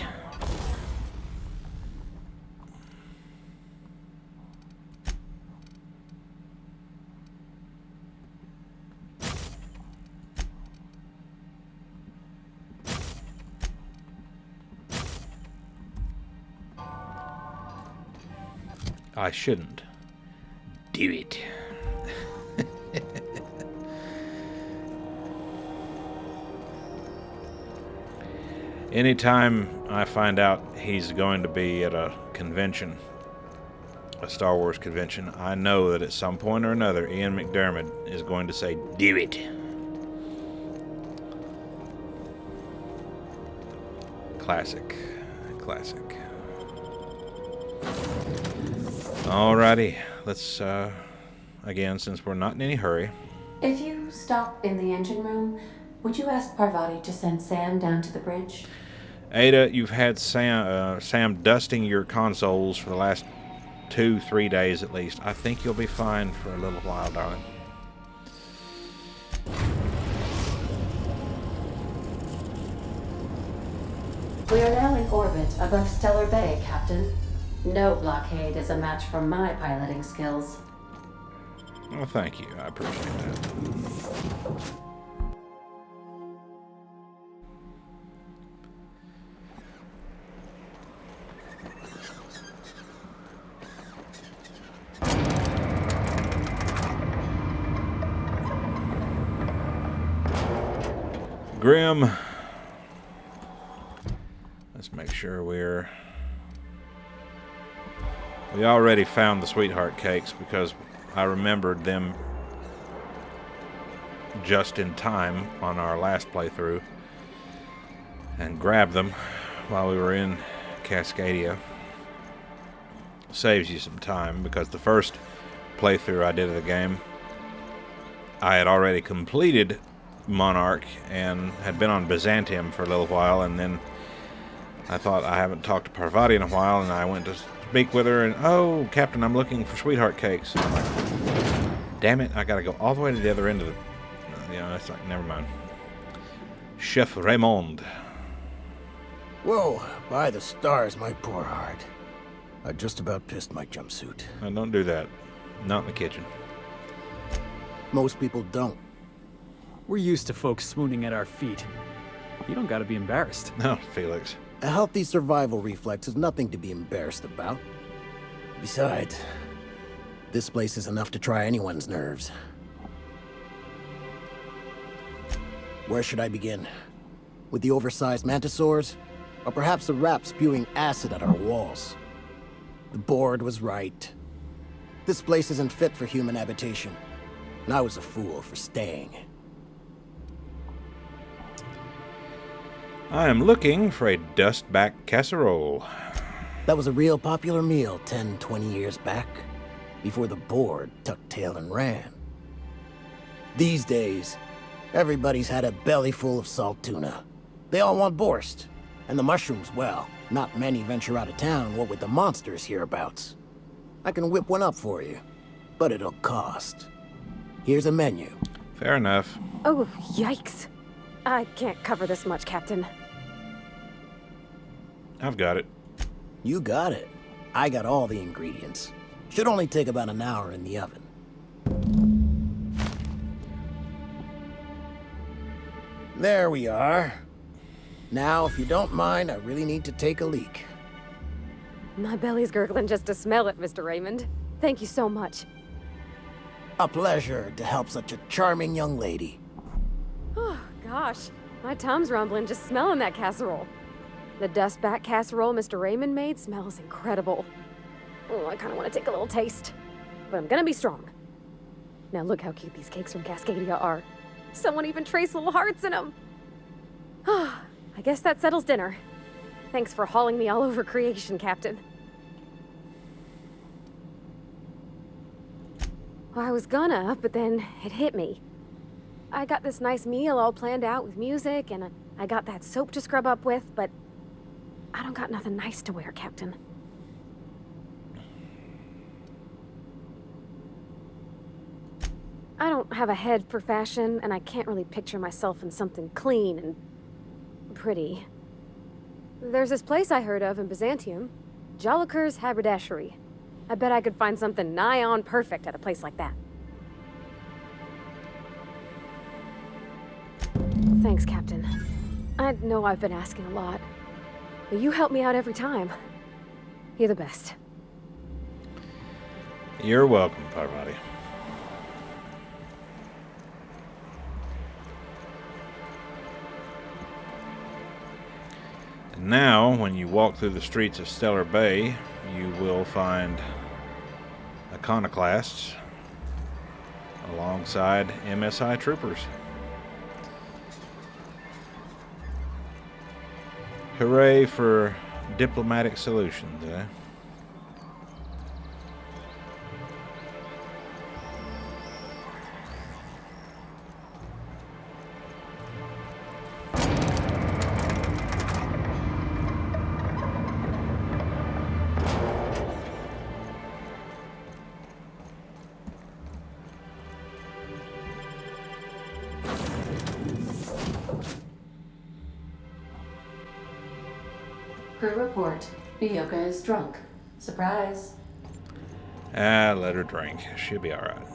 I shouldn't. Do it. Anytime I find out he's going to be at a convention, a Star Wars convention, I know that at some point or another, Ian McDiarmid is going to say, do it. Classic. Classic. Alrighty. Let's, again, since we're not in any hurry. If you stop in the engine room, would you ask Parvati to send Sam down to the bridge? Ada, you've had Sam dusting your consoles for the last 2-3 days at least. I think you'll be fine for a little while, darling. We are now in orbit above Stellar Bay, Captain. No blockade is a match for my piloting skills. Well, thank you. I appreciate that. Grim. Let's make sure we already found the sweetheart cakes because I remembered them just in time on our last playthrough and grabbed them while we were in Cascadia. Saves you some time because the first playthrough I did of the game, I had already completed Monarch and had been on Byzantium for a little while, and then I thought I haven't talked to Parvati in a while, and I went to speak with her, and oh, Captain, I'm looking for sweetheart cakes. And I'm like, damn it, I gotta go all the way to the other end of the, it's like, never mind. Chef Raymond. Whoa, by the stars, my poor heart. I just about pissed my jumpsuit. Don't do that. Not in the kitchen. Most people don't. We're used to folks swooning at our feet. You don't gotta be embarrassed. No, Felix. A healthy survival reflex is nothing to be embarrassed about. Besides, this place is enough to try anyone's nerves. Where should I begin? With the oversized mantisaurs? Or perhaps the rats spewing acid at our walls? The board was right. This place isn't fit for human habitation, and I was a fool for staying. I am looking for a dustback casserole. That was a real popular meal 10, 20 years back, before the board tucked tail and ran. These days, everybody's had a belly full of salt tuna. They all want borscht, and the mushrooms, well, not many venture out of town, what with the monsters hereabouts. I can whip one up for you, but it'll cost. Here's a menu. Fair enough. Oh, yikes. I can't cover this much, Captain. I've got it. You got it. I got all the ingredients. Should only take about an hour in the oven. There we are. Now, if you don't mind, I really need to take a leak. My belly's gurgling just to smell it, Mr. Raymond. Thank you so much. A pleasure to help such a charming young lady. Oh, gosh. My tum's rumbling just smelling that casserole. The dustback casserole Mr. Raymond made smells incredible. Oh, I kind of want to take a little taste. But I'm gonna be strong. Now look how cute these cakes from Cascadia are. Someone even traced little hearts in them. Ah, I guess that settles dinner. Thanks for hauling me all over creation, Captain. Well, I was gonna, but then it hit me. I got this nice meal all planned out with music, and I got that soap to scrub up with, but I don't got nothing nice to wear, Captain. I don't have a head for fashion, and I can't really picture myself in something clean and pretty. There's this place I heard of in Byzantium, Jolicoeur's Haberdashery. I bet I could find something nigh on perfect at a place like that. Thanks, Captain. I know I've been asking a lot, but you help me out every time. You're the best. You're welcome, Parvati. And now, when you walk through the streets of Stellar Bay, you will find iconoclasts alongside MSI troopers. Hooray for diplomatic solutions, eh? Crew report. Bioka is drunk. Surprise. Ah, let her drink. She'll be alright.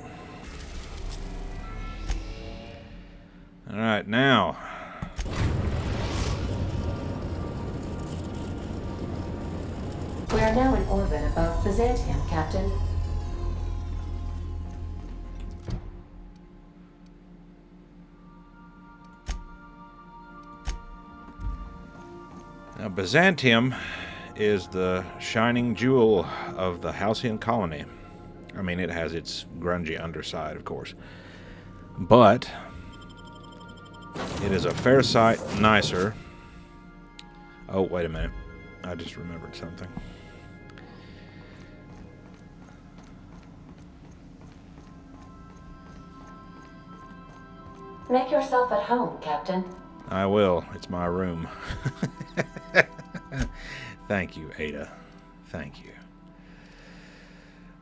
Alright, now. We are now in orbit above Byzantium, Captain. Now, Byzantium is the shining jewel of the Halcyon colony. I mean, it has its grungy underside, of course. But it is a fair sight nicer. Oh, wait a minute. I just remembered something. Make yourself at home, Captain. I will. It's my room. Thank you, Ada. Thank you.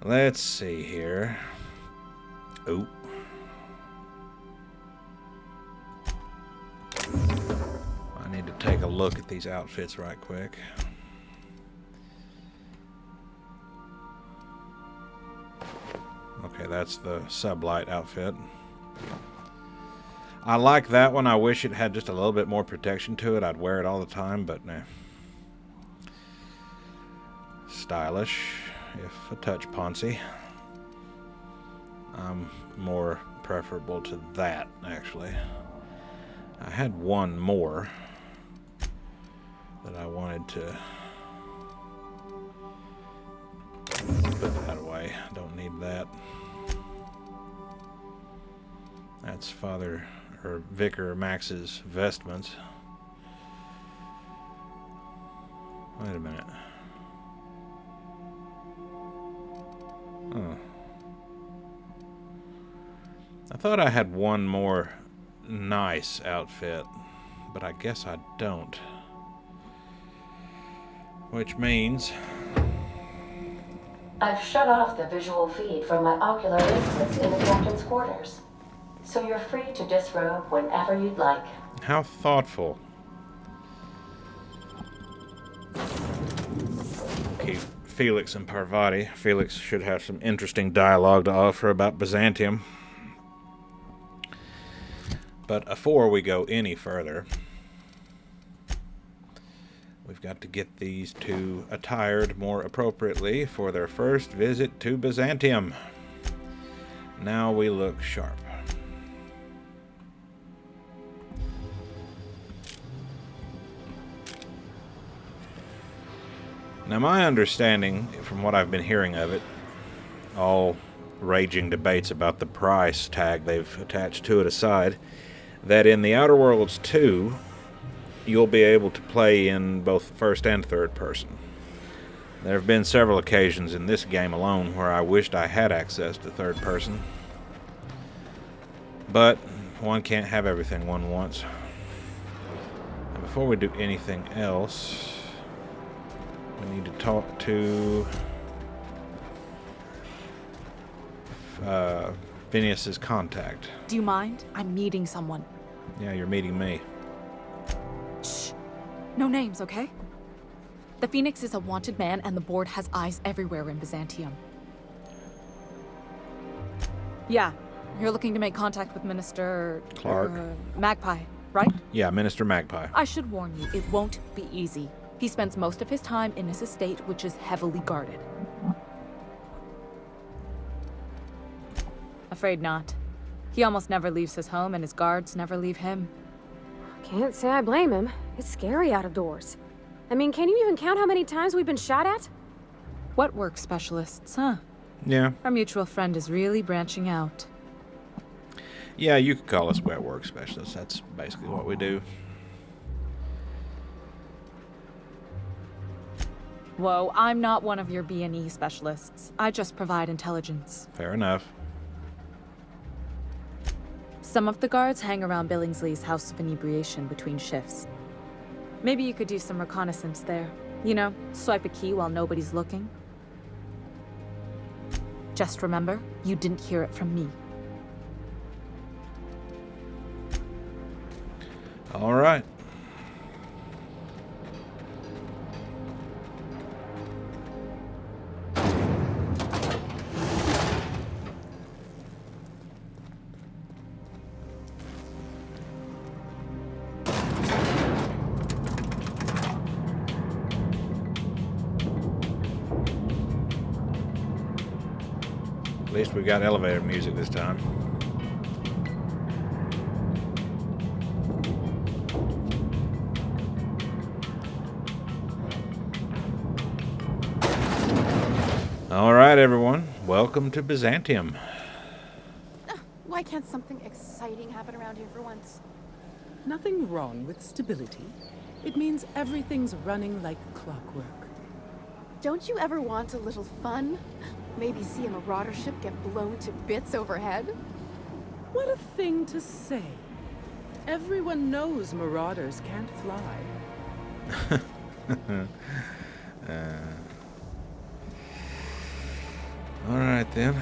Let's see here. Oh. I need to take a look at these outfits right quick. Okay, that's the sublight outfit. I like that one. I wish it had just a little bit more protection to it. I'd wear it all the time, but nah. Stylish, if a touch poncy. I'm more preferable to that, actually. I had one more that I wanted to put that away. Don't need that. That's Father or Vicar Max's vestments. Wait a minute. Oh. I thought I had one more nice outfit, but I guess I don't. Which means I've shut off the visual feed from my ocular inputs in the captain's quarters, so you're free to disrobe whenever you'd like. how thoughtful. Keep Felix and Parvati. Felix should have some interesting dialogue to offer about Byzantium. But before we go any further, we've got to get these two attired more appropriately for their first visit to Byzantium. Now we look sharp. Now, my understanding, from what I've been hearing of it, all raging debates about the price tag they've attached to it aside, that in the Outer Worlds 2, you'll be able to play in both first and third person. There have been several occasions in this game alone where I wished I had access to third person. But one can't have everything one wants. And before we do anything else, we need to talk to Phineas's contact. Do you mind? I'm meeting someone. Yeah, you're meeting me. Shh. No names, okay? The Phoenix is a wanted man, and the board has eyes everywhere in Byzantium. Yeah, you're looking to make contact with Minister... Clark. Magpie, right? Yeah, Minister Magpie. I should warn you, it won't be easy. He spends most of his time in his estate, which is heavily guarded. Afraid not. He almost never leaves his home, and his guards never leave him. Can't say I blame him. It's scary out of doors. I mean, can you even count how many times we've been shot at? What work specialists, huh? Yeah. Our mutual friend is really branching out. Yeah, you could call us wet work specialists. That's basically what we do. Whoa, I'm not one of your B&E specialists. I just provide intelligence. Fair enough. Some of the guards hang around Billingsley's House of Inebriation between shifts. Maybe you could do some reconnaissance there. You know, swipe a key while nobody's looking. Just remember, you didn't hear it from me. All right. At least we got elevator music this time. All right, everyone. Welcome to Byzantium. Why can't something exciting happen around here for once? Nothing wrong with stability. It means everything's running like clockwork. Don't you ever want a little fun? Maybe see a marauder ship get blown to bits overhead? What a thing to say. Everyone knows marauders can't fly. All right, then.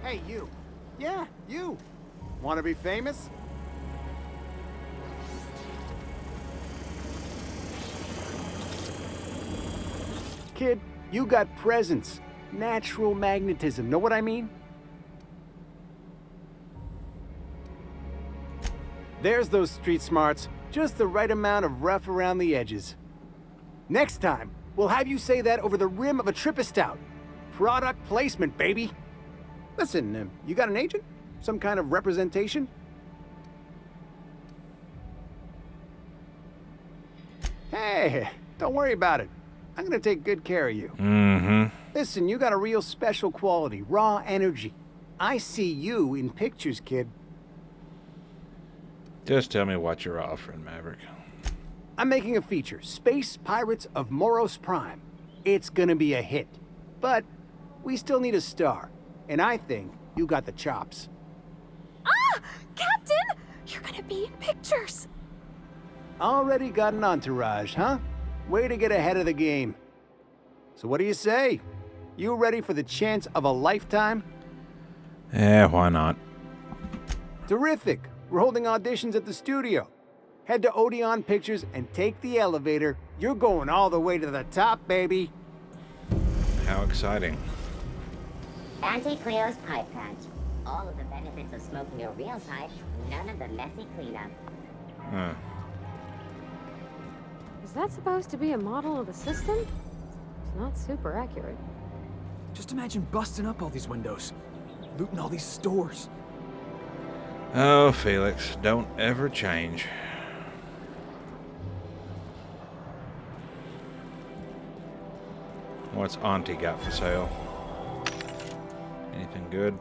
Hey, you. Yeah, you. Want to be famous? Kid, you got presence. Natural magnetism. Know what I mean? There's those street smarts. Just the right amount of rough around the edges. Next time, we'll have you say that over the rim of a Trippistout. Product placement, baby. Listen, you got an agent? Some kind of representation? Hey, don't worry about it. I'm gonna take good care of you. Mm-hmm. Listen, you got a real special quality, raw energy. I see you in pictures, kid. Just tell me what you're offering, Maverick. I'm making a feature, Space Pirates of Moros Prime. It's gonna be a hit. But we still need a star. And I think you got the chops. Ah! Captain! You're gonna be in pictures! Already got an entourage, huh? Way to get ahead of the game. So what do you say? You ready for the chance of a lifetime? Why not? Terrific. We're holding auditions at the studio. Head to Odeon Pictures and take the elevator. You're going all the way to the top, baby. How exciting. Auntie Cleo's pipe patch. All of the benefits of smoking a real pipe, none of the messy cleanup. Huh. Is that supposed to be a model of the system? It's not super accurate. Just imagine busting up all these windows, looting all these stores. Oh, Felix, don't ever change. What's Auntie got for sale? Anything good?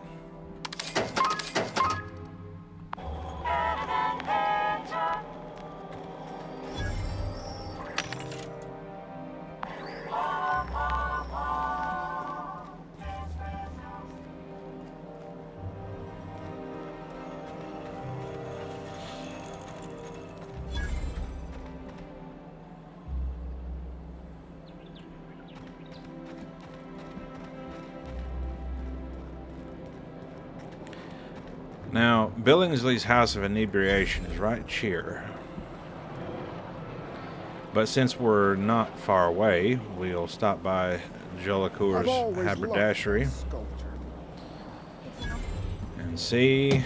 Now, Billingsley's House of Inebriation is right here. But since we're not far away, we'll stop by Jolicoeur's haberdashery and see.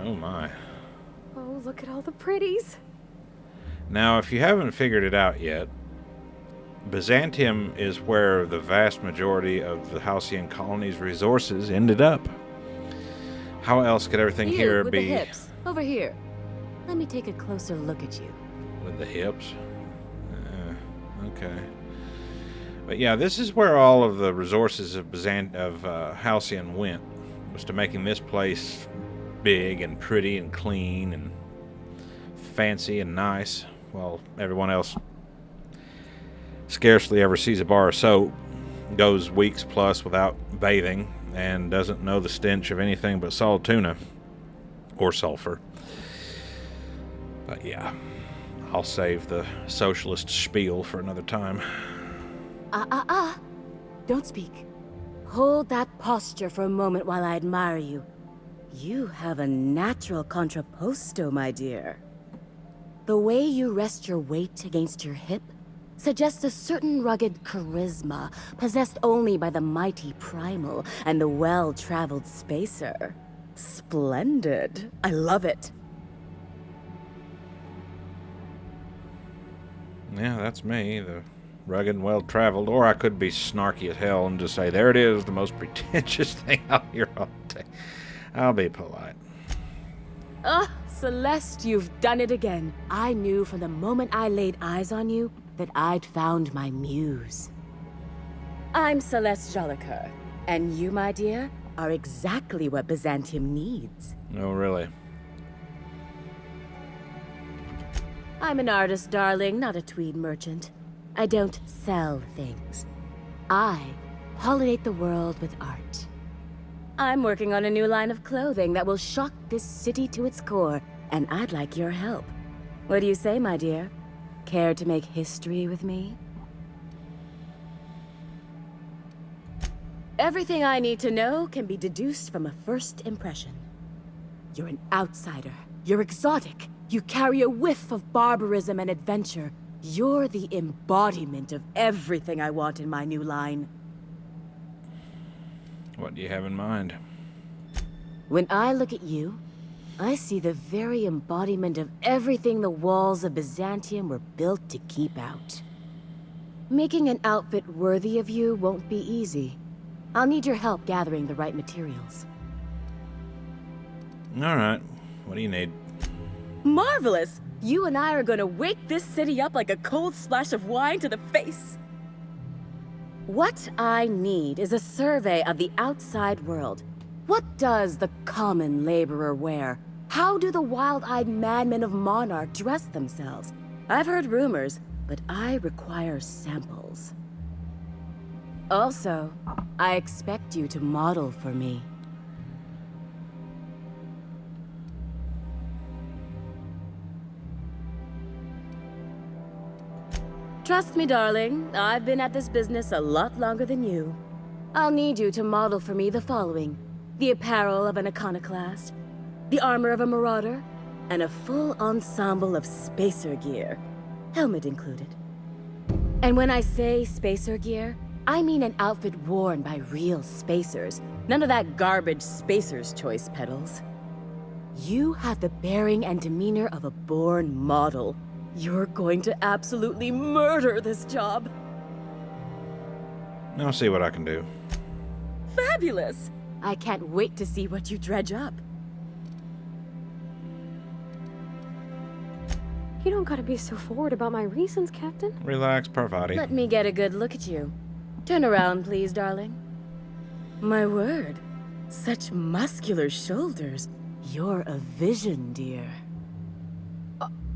Oh my. Oh, look at all the pretties. Now, if you haven't figured it out yet, Byzantium is where the vast majority of the Halcyon colony's resources ended up. How else could everything You, here with be... the hips. Over here. Let me take a closer look at you. With the hips? Okay. But yeah, this is where all of the resources of Halcyon went. Was to making this place big and pretty and clean and fancy and nice. While everyone else scarcely ever sees a bar of soap, goes weeks plus without bathing, and doesn't know the stench of anything but salt tuna or sulfur. But yeah, I'll save the socialist spiel for another time. Don't speak. Hold that posture for a moment while I admire you. You have a natural contrapposto, my dear. The way you rest your weight against your hip suggests a certain rugged charisma possessed only by the mighty primal and the well-traveled spacer. Splendid. I love it. Yeah, that's me, the rugged and well-traveled. Or I could be snarky as hell and just say, there it is, the most pretentious thing I'll hear all day. I'll be polite. Celeste, you've done it again. I knew from the moment I laid eyes on you that I'd found my muse. I'm Celeste Jolicoeur, and you, my dear, are exactly what Byzantium needs. Oh, really? I'm an artist, darling, not a tweed merchant. I don't sell things. I pollinate the world with art. I'm working on a new line of clothing that will shock this city to its core, and I'd like your help. What do you say, my dear? Care to make history with me? Everything I need to know can be deduced from a first impression. You're an outsider. You're exotic. You carry a whiff of barbarism and adventure. You're the embodiment of everything I want in my new line. What do you have in mind? When I look at you, I see the very embodiment of everything the walls of Byzantium were built to keep out. Making an outfit worthy of you won't be easy. I'll need your help gathering the right materials. All right. What do you need? Marvelous! You and I are gonna wake this city up like a cold splash of wine to the face. What I need is a survey of the outside world. What does the common laborer wear? How do the wild-eyed madmen of Monarch dress themselves? I've heard rumors, but I require samples. Also, I expect you to model for me. Trust me, darling. I've been at this business a lot longer than you. I'll need you to model for me the following: the apparel of an iconoclast, the armor of a marauder, and a full ensemble of spacer gear, helmet included. And when I say spacer gear, I mean an outfit worn by real spacers. None of that garbage spacer's choice pedals. You have the bearing and demeanor of a born model. You're going to absolutely murder this job. I'll see what I can do. Fabulous! I can't wait to see what you dredge up. You don't gotta be so forward about my reasons, Captain. Relax, Parvati. Let me get a good look at you. Turn around, please, darling. My word. Such muscular shoulders. You're a vision, dear.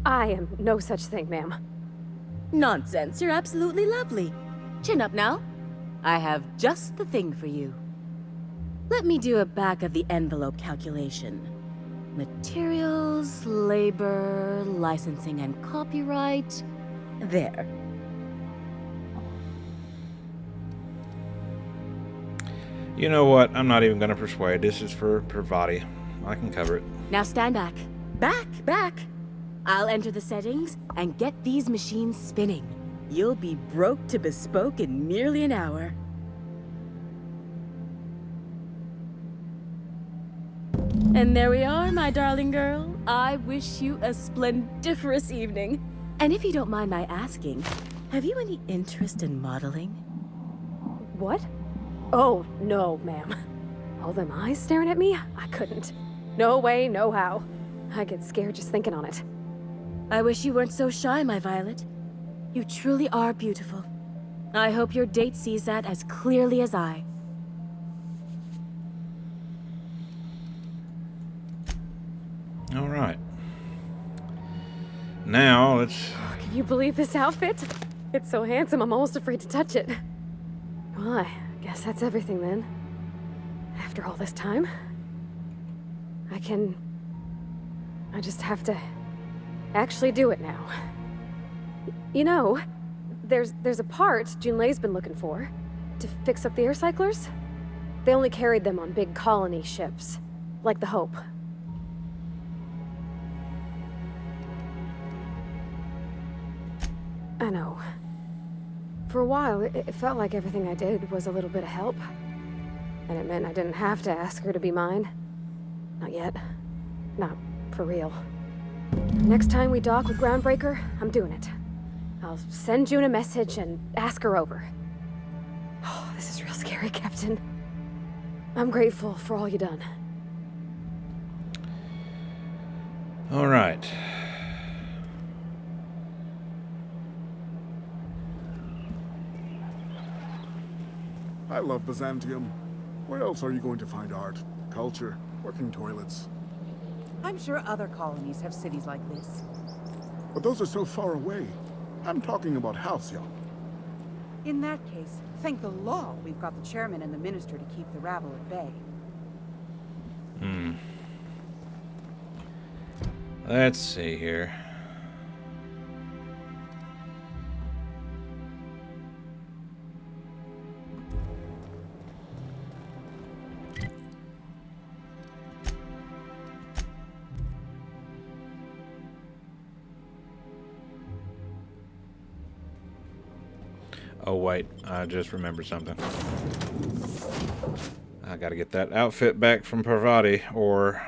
I am no such thing, ma'am. Nonsense. You're absolutely lovely. Chin up now. I have just the thing for you. Let me do a back-of-the-envelope calculation. Materials, labor, licensing and copyright. There. You know what? I'm not even going to persuade. This is for Parvati. I can cover it. Now stand back. Back! I'll enter the settings and get these machines spinning. You'll be broke to bespoke in merely an hour. And there we are, my darling girl. I wish you a splendiferous evening. And if you don't mind my asking, Have you any interest in modeling? What? Oh, no, ma'am. All them eyes staring at me? I couldn't. No way, no how. I get scared just thinking on it. I wish you weren't so shy, my Violet. You truly are beautiful. I hope your date sees that as clearly as I. All right. Now, let's... Can you believe this outfit? It's so handsome, I'm almost afraid to touch it. Well, I guess that's everything then. After all this time, I just have to actually do it now. You know, there's a part Junlei's been looking for to fix up the air cyclers. They only carried them on big colony ships, like the Hope. I know. For a while, it felt like everything I did was a little bit of help. And it meant I didn't have to ask her to be mine. Not yet. Not for real. Next time we dock with Groundbreaker, I'm doing it. I'll send June a message and ask her over. Oh, this is real scary, Captain. I'm grateful for all you done. All right. I love Byzantium. Where else are you going to find art, culture, working toilets? I'm sure other colonies have cities like this. But those are so far away. I'm talking about Halcyon. In that case, thank the law we've got the chairman and the minister to keep the rabble at bay. Let's see here. Oh wait, I just remembered something. I gotta get that outfit back from Parvati, or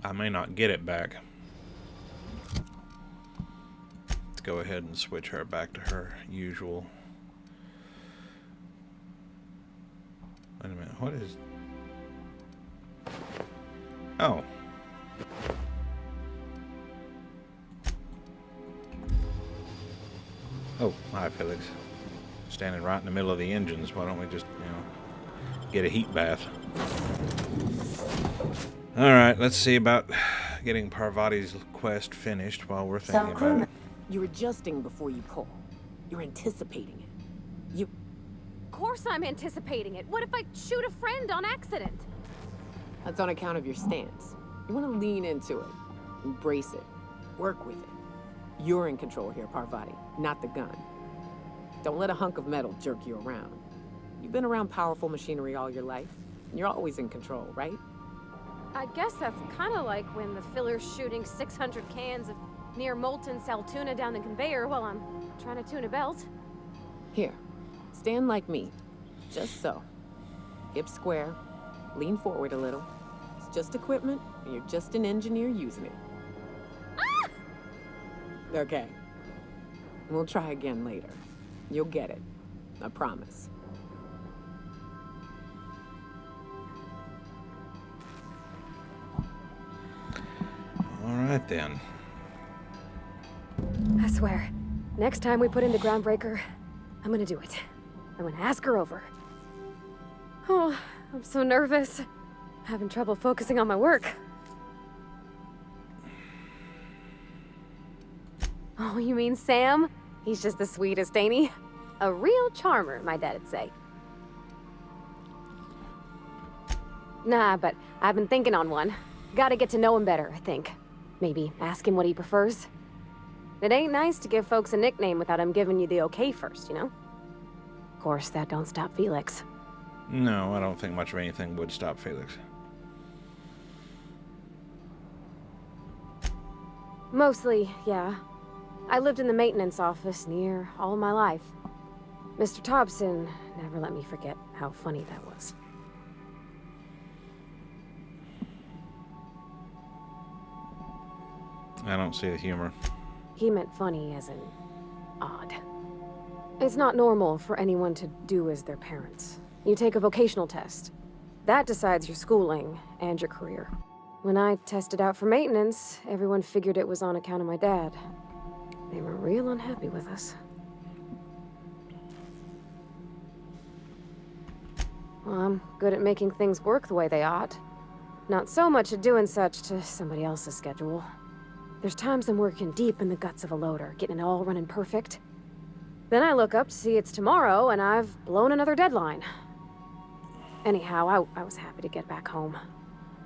I may not get it back. Let's go ahead and switch her back to her usual. Wait a minute, what is... Oh. Oh, hi Felix. Standing right in the middle of the engines. Why don't we just, get a heat bath? Alright, let's see about getting Parvati's quest finished while we're thinking about it. You're adjusting before you pull. You're anticipating it. Of course I'm anticipating it. What if I shoot a friend on accident? That's on account of your stance. You want to lean into it. Embrace it. Work with it. You're in control here, Parvati, not the gun. Don't let a hunk of metal jerk you around. You've been around powerful machinery all your life, and you're always in control, right? I guess that's kind of like when the filler's shooting 600 cans of near molten sal tuna down the conveyor while I'm trying to tune a belt. Here, stand like me. Just so. Hips square. Lean forward a little. It's just equipment, and you're just an engineer using it. Ah! Okay. We'll try again later. You'll get it. I promise. All right then. I swear, next time we put in the Groundbreaker, I'm gonna do it. I'm gonna ask her over. Oh, I'm so nervous. Having trouble focusing on my work. Oh, you mean Sam? He's just the sweetest, ain't he? A real charmer, my dad'd say. Nah, but I've been thinking on one. Gotta get to know him better, I think. Maybe ask him what he prefers. It ain't nice to give folks a nickname without him giving you the okay first, you know? Of course, that don't stop Felix. No, I don't think much of anything would stop Felix. Mostly, yeah. I lived in the maintenance office near all my life. Mr. Thompson never let me forget how funny that was. I don't see the humor. He meant funny as in odd. It's not normal for anyone to do as their parents. You take a vocational test. That decides your schooling and your career. When I tested out for maintenance, everyone figured it was on account of my dad. They were real unhappy with us. Well, I'm good at making things work the way they ought. Not so much at doing such to somebody else's schedule. There's times I'm working deep in the guts of a loader, getting it all running perfect. Then I look up to see it's tomorrow, and I've blown another deadline. Anyhow, I was happy to get back home.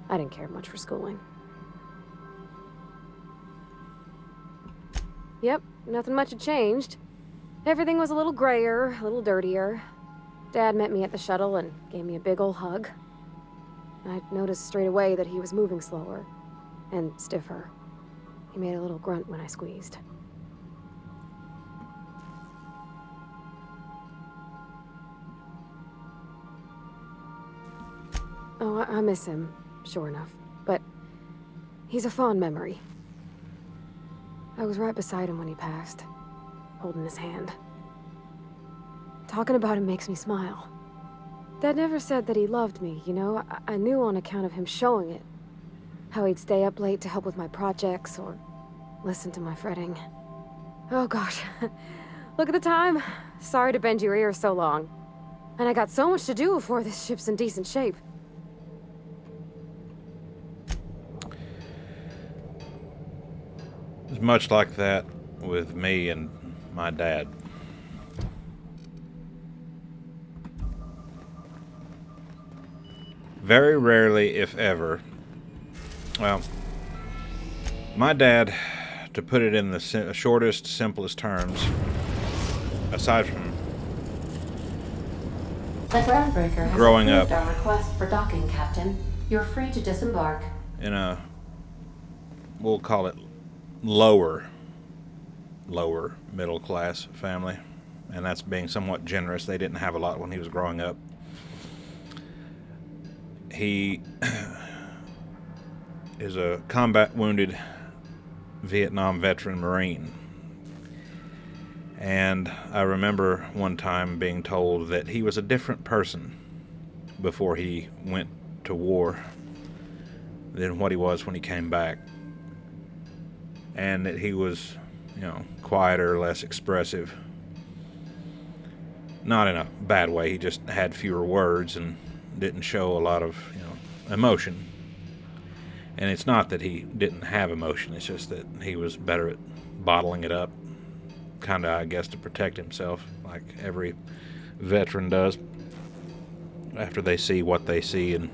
I didn't care much for schooling. Yep, nothing much had changed. Everything was a little grayer, a little dirtier. Dad met me at the shuttle and gave me a big ol' hug. I noticed straight away that he was moving slower and stiffer. He made a little grunt when I squeezed. Oh, I miss him, sure enough. But he's a fond memory. I was right beside him when he passed, holding his hand. Talking about him makes me smile. Dad never said that he loved me, you know? I knew on account of him showing it. How he'd stay up late to help with my projects or listen to my fretting. Oh gosh, look at the time. Sorry to bend your ear so long. And I got so much to do before this ship's in decent shape. It's much like that with me and my dad. Very rarely, if ever, well, my dad, to put it in the shortest, simplest terms, aside from the groundbreaker has growing approved up our request for docking, Captain. You're free to disembark. In a, we'll call it lower middle class family, and that's being somewhat generous. They didn't have a lot when he was growing up. He is a combat wounded Vietnam veteran Marine. And I remember one time being told that he was a different person before he went to war than what he was when he came back. And that he was, you know, quieter, less expressive. Not in a bad way, he just had fewer words and didn't show a lot of, you know, emotion. And it's not that he didn't have emotion, it's just that he was better at bottling it up, kind of, I guess, to protect himself, like every veteran does after they see what they see in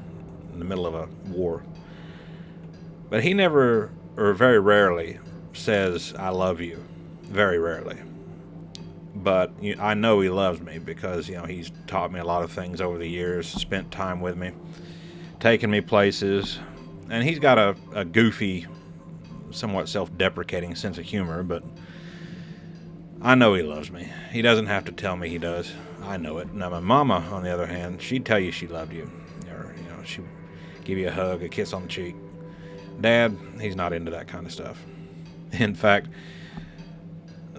the middle of a war. But he never, or very rarely, says, "I love you." Very rarely. But I know he loves me because, you know, he's taught me a lot of things over the years, spent time with me, taken me places, and he's got a goofy, somewhat self-deprecating sense of humor, but I know he loves me. He doesn't have to tell me he does. I know it. Now, my mama, on the other hand, she'd tell you she loved you, or, you know, she'd give you a hug, a kiss on the cheek. Dad, he's not into that kind of stuff. In fact,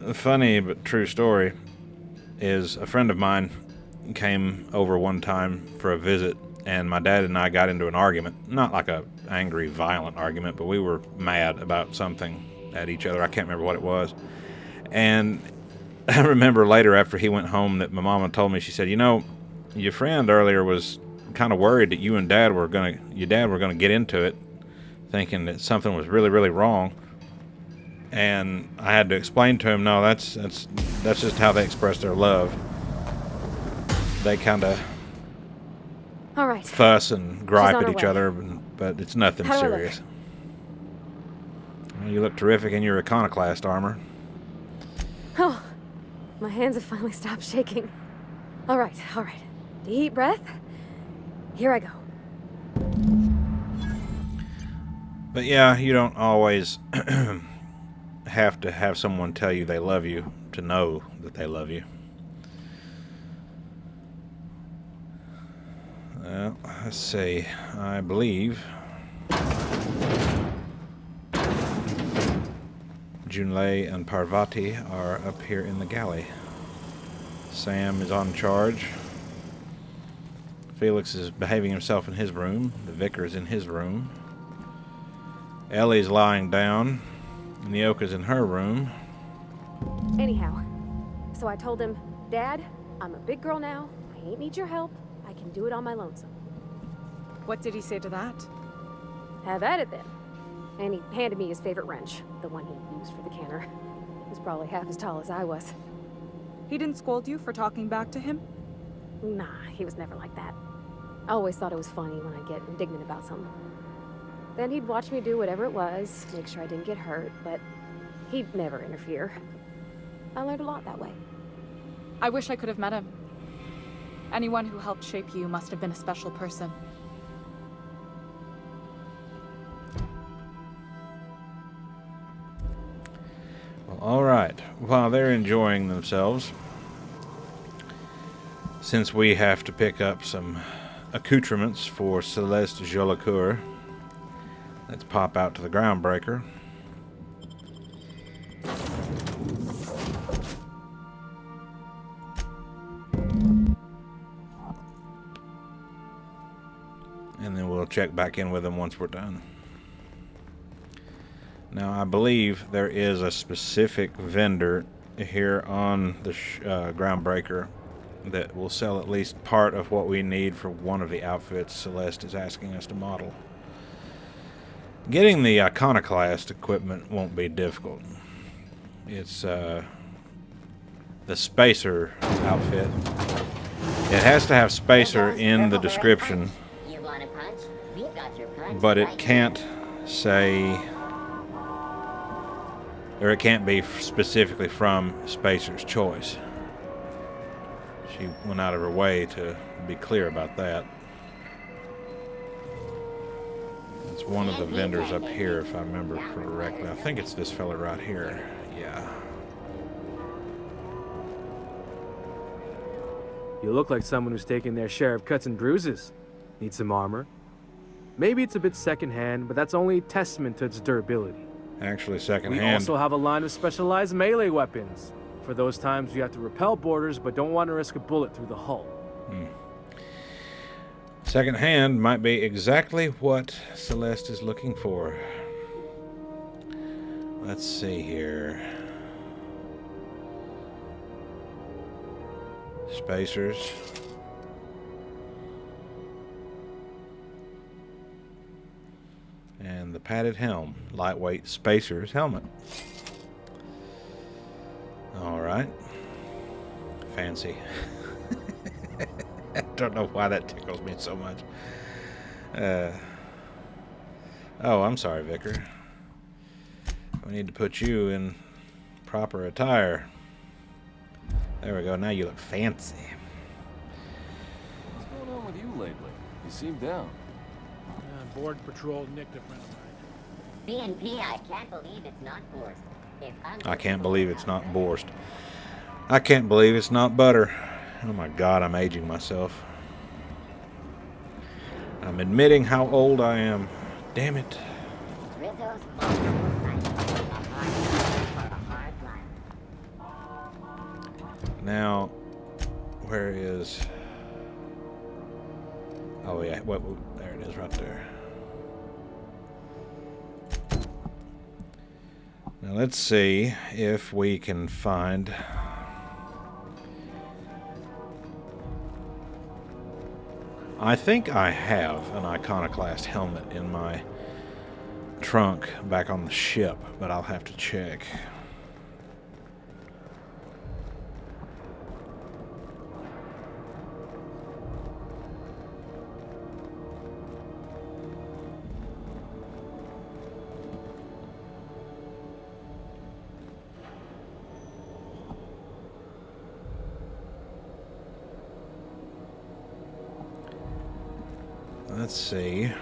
a funny but true story is a friend of mine came over one time for a visit, and my dad and I got into an argument. Not like a angry, violent argument, but we were mad about something at each other. I can't remember what it was. And I remember later after he went home that my mama told me, she said, "You know, your friend earlier was kind of worried that your dad were gonna get into it, thinking that something was really, really wrong." And I had to explain to him, no, that's just how they express their love. They kind of fuss and gripe at each other, but it's nothing serious. Well, you look terrific in your iconoclast armor. Oh, my hands have finally stopped shaking. All right. Deep breath. Here I go. But yeah, you don't always have to have someone tell you they love you to know that they love you. Well, let's see. I believe Junlei and Parvati are up here in the galley. Sam is on charge. Felix is behaving himself in his room. The vicar is in his room. Ellie's lying down. Nyoka's in her room. Anyhow, so I told him, Dad, I'm a big girl now. I ain't need your help. I can do it on my lonesome. What did he say to that? Have at it then. And he handed me his favorite wrench, the one he used for the canner. He was probably half as tall as I was. He didn't scold you for talking back to him? Nah, he was never like that. I always thought it was funny when I get indignant about something. Then he'd watch me do whatever it was, make sure I didn't get hurt, but he'd never interfere. I learned a lot that way. I wish I could have met him. Anyone who helped shape you must have been a special person. Well, all right. While they're enjoying themselves, since we have to pick up some accoutrements for Celeste Jolicoeur, let's pop out to the groundbreaker. And then we'll check back in with them once we're done. Now, I believe there is a specific vendor here on the groundbreaker that will sell at least part of what we need for one of the outfits Celeste is asking us to model. Getting the iconoclast equipment won't be difficult. It's the Spacer outfit. It has to have Spacer in the description, but it can't say, or it can't be specifically from Spacer's choice. She went out of her way to be clear about that. It's one of the vendors up here, if I remember correctly. I think it's this fella right here. Yeah. You look like someone who's taken their share of cuts and bruises. Need some armor? Maybe it's a bit secondhand, but that's only testament to its durability. Actually, We secondhand. also have a line of specialized melee weapons. For those times you have to repel boarders, but don't want to risk a bullet through the hull. Secondhand might be exactly what Celeste is looking for. Let's see here. Spacers. And the padded helm. Lightweight Spacers helmet. Alright. Fancy. I don't know why that tickles me so much. Oh, I'm sorry, Vicar. We need to put you in proper attire. There we go. Now you look fancy. What's going on with you lately? You seem down. Board patrol nicked a friend of mine. CNP, I can't believe it's not forced. I can't believe it's not Borst. I can't believe it's not butter. Oh my God, I'm aging myself. I'm admitting how old I am. Damn it. Now, where is... Oh yeah, what? There it is right there. Now let's see if we can find... I think I have an iconoclast helmet in my trunk back on the ship, but I'll have to check. Let's see.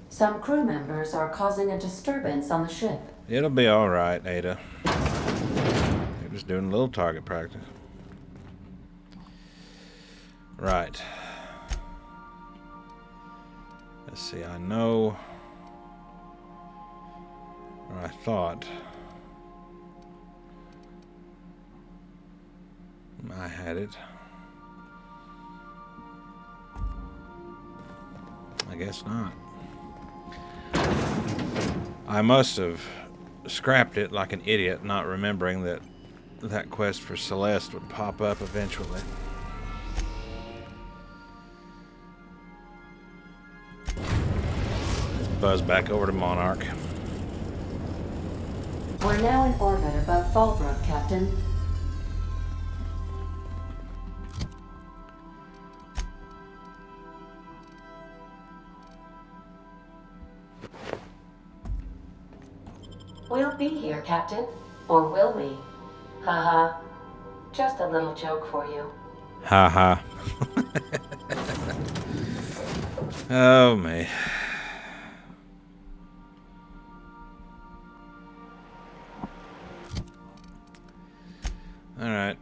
Some crew members are causing a disturbance on the ship. It'll be all right, Ada. You're just doing a little target practice. Right. Let's see, I know... Or I thought. I had it. I guess not. I must have scrapped it like an idiot, not remembering that that quest for Celeste would pop up eventually. Let's buzz back over to Monarch. We're now in orbit above Fallbrook, Captain. We'll be here, Captain. Or will we? Haha. Just a little joke for you. Haha. Oh, me. All right.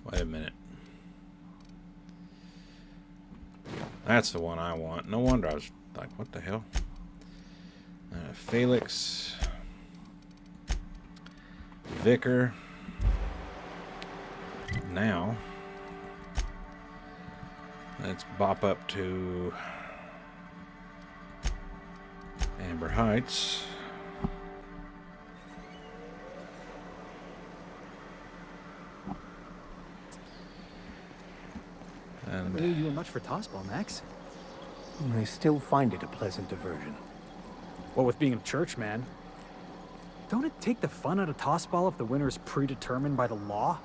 Wait a minute. That's the one I want. No wonder I was like, what the hell? Felix. Vicar. Now, let's bop up to Amber Heights. And never knew you were much for tossball, Max. I still find it a pleasant diversion. What with being in church, man? Don't it take the fun out of tossball if the winner is predetermined by the law?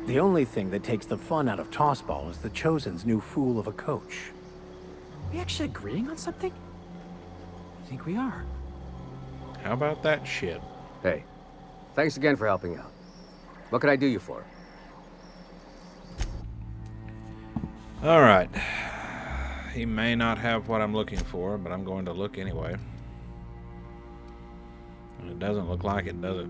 The only thing that takes the fun out of tossball is the Chosen's new fool of a coach. Are we actually agreeing on something? I think we are. How about that shit? Hey, thanks again for helping out. What can I do you for? All right. He may not have what I'm looking for, but I'm going to look anyway. And it doesn't look like it, does it?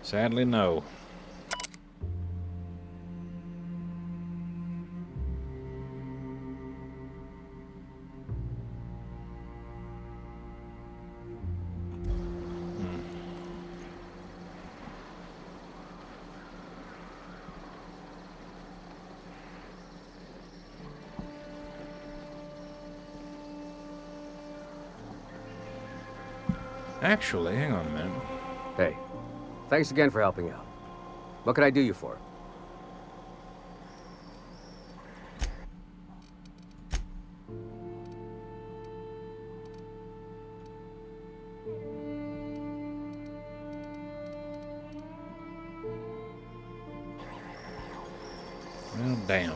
Sadly, no. Actually, hang on a minute. Hey, thanks again for helping out. What can I do you for? Well, damn.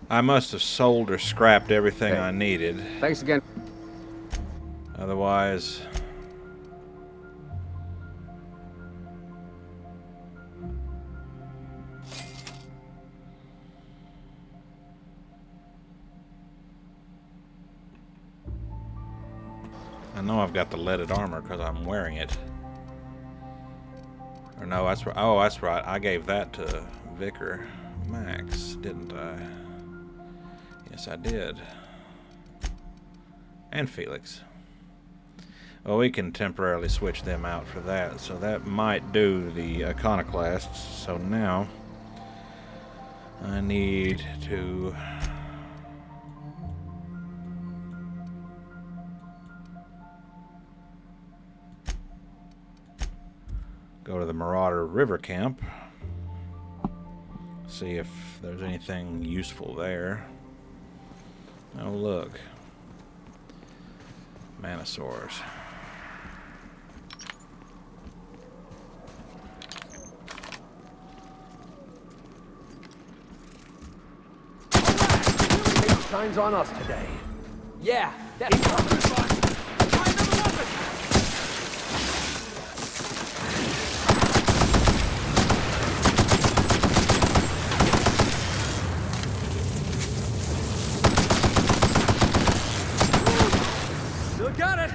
I must have sold or scrapped everything I needed. Thanks again. Otherwise... I know I've got the leaded armor because I'm wearing it. Or no, that's right. Oh, that's right. I gave that to Vicar Max, didn't I? Yes, I did. And Felix. Well, we can temporarily switch them out for that, so that might do the iconoclasts. So now I need to go to the Marauder River Camp, see if there's anything useful there. Oh, look. Manosaurs. Shines on us today. Yeah, that's still got it.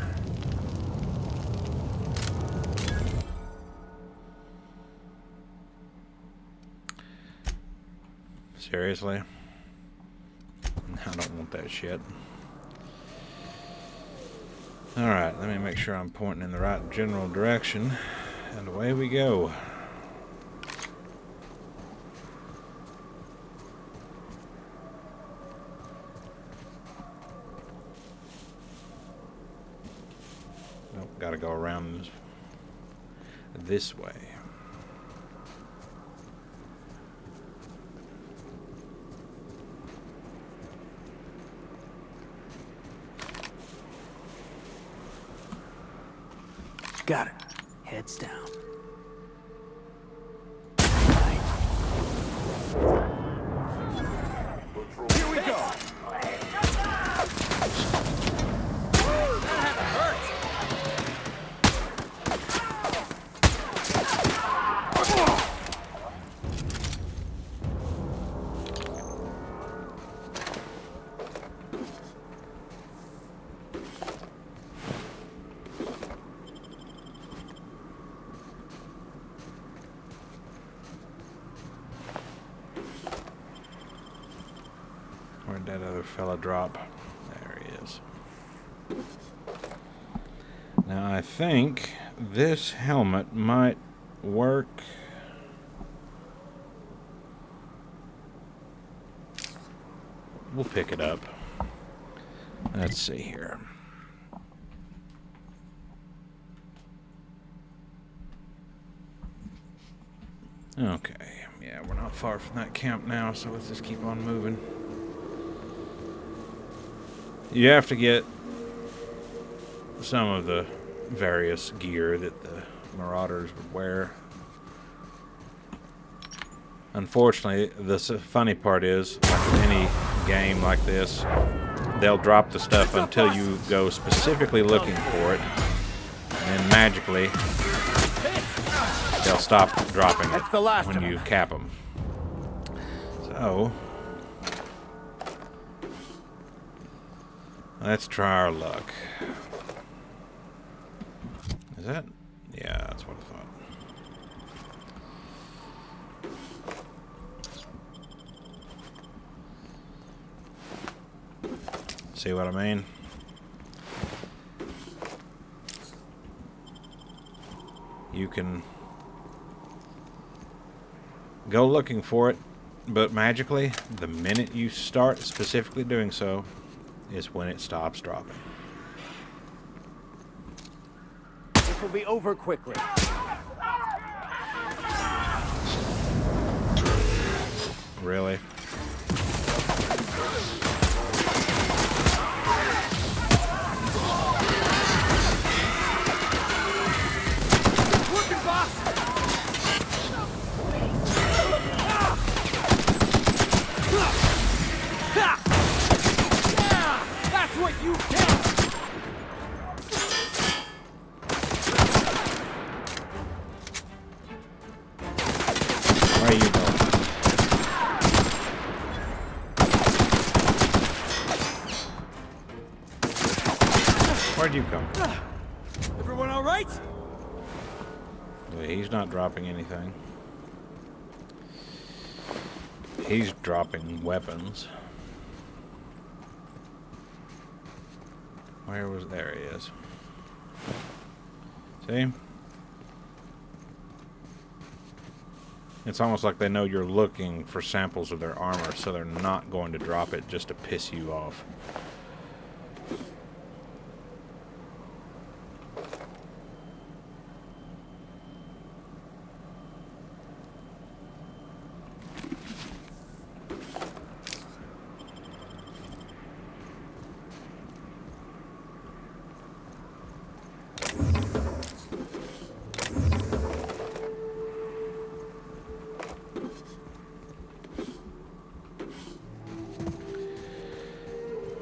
Seriously? I don't want that shit. Alright, let me make sure I'm pointing in the right general direction. And away we go. Nope, gotta go around this way. Got it. Heads down. Here we go. Where'd that other fella drop? There he is. Now I think this helmet might work. We'll pick it up. Let's see here. Okay, yeah, we're not far from that camp now, so let's just keep on moving. You have to get some of the various gear that the Marauders would wear. Unfortunately, the funny part is, like in any game like this, they'll drop the stuff until you go specifically looking for it, and then magically they'll stop dropping it when you cap them. So let's try our luck. Is that? Yeah, that's what I thought. See what I mean? You can go looking for it, but magically, the minute you start specifically doing so, is when it stops dropping. This will be over quickly. Really? Working, boss! That's what you get! Where are you going? Where'd you come from? Everyone all right? Well, he's not dropping anything. He's dropping weapons. Where was... There he is. See? It's almost like they know you're looking for samples of their armor, so they're not going to drop it just to piss you off.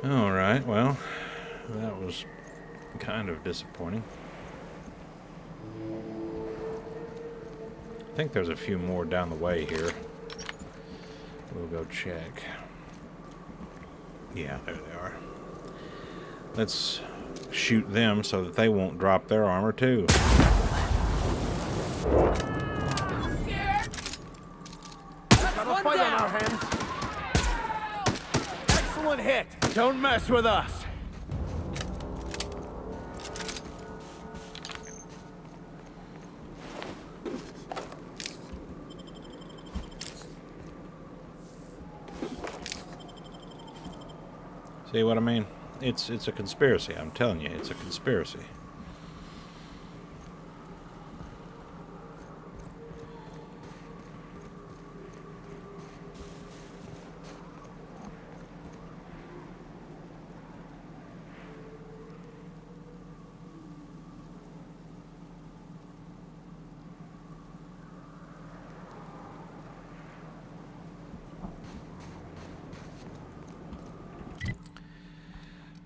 Alright, well, that was kind of disappointing. I think there's a few more down the way here. We'll go check. Yeah, there they are. Let's shoot them so that they won't drop their armor too. Got a fight on our hands. Excellent hit. Don't mess with us. See what I mean? It's a conspiracy. I'm telling you, it's a conspiracy.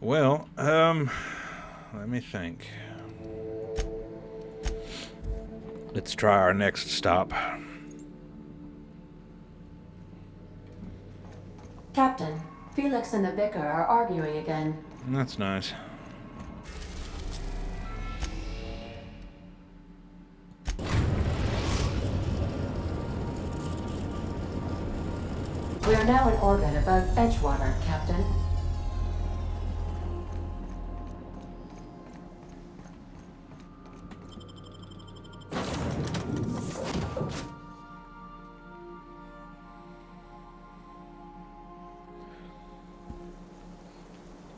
Well, let me think. Let's try our next stop. Captain, Felix and the Vicar are arguing again. That's nice. We are now in orbit above Edgewater, Captain.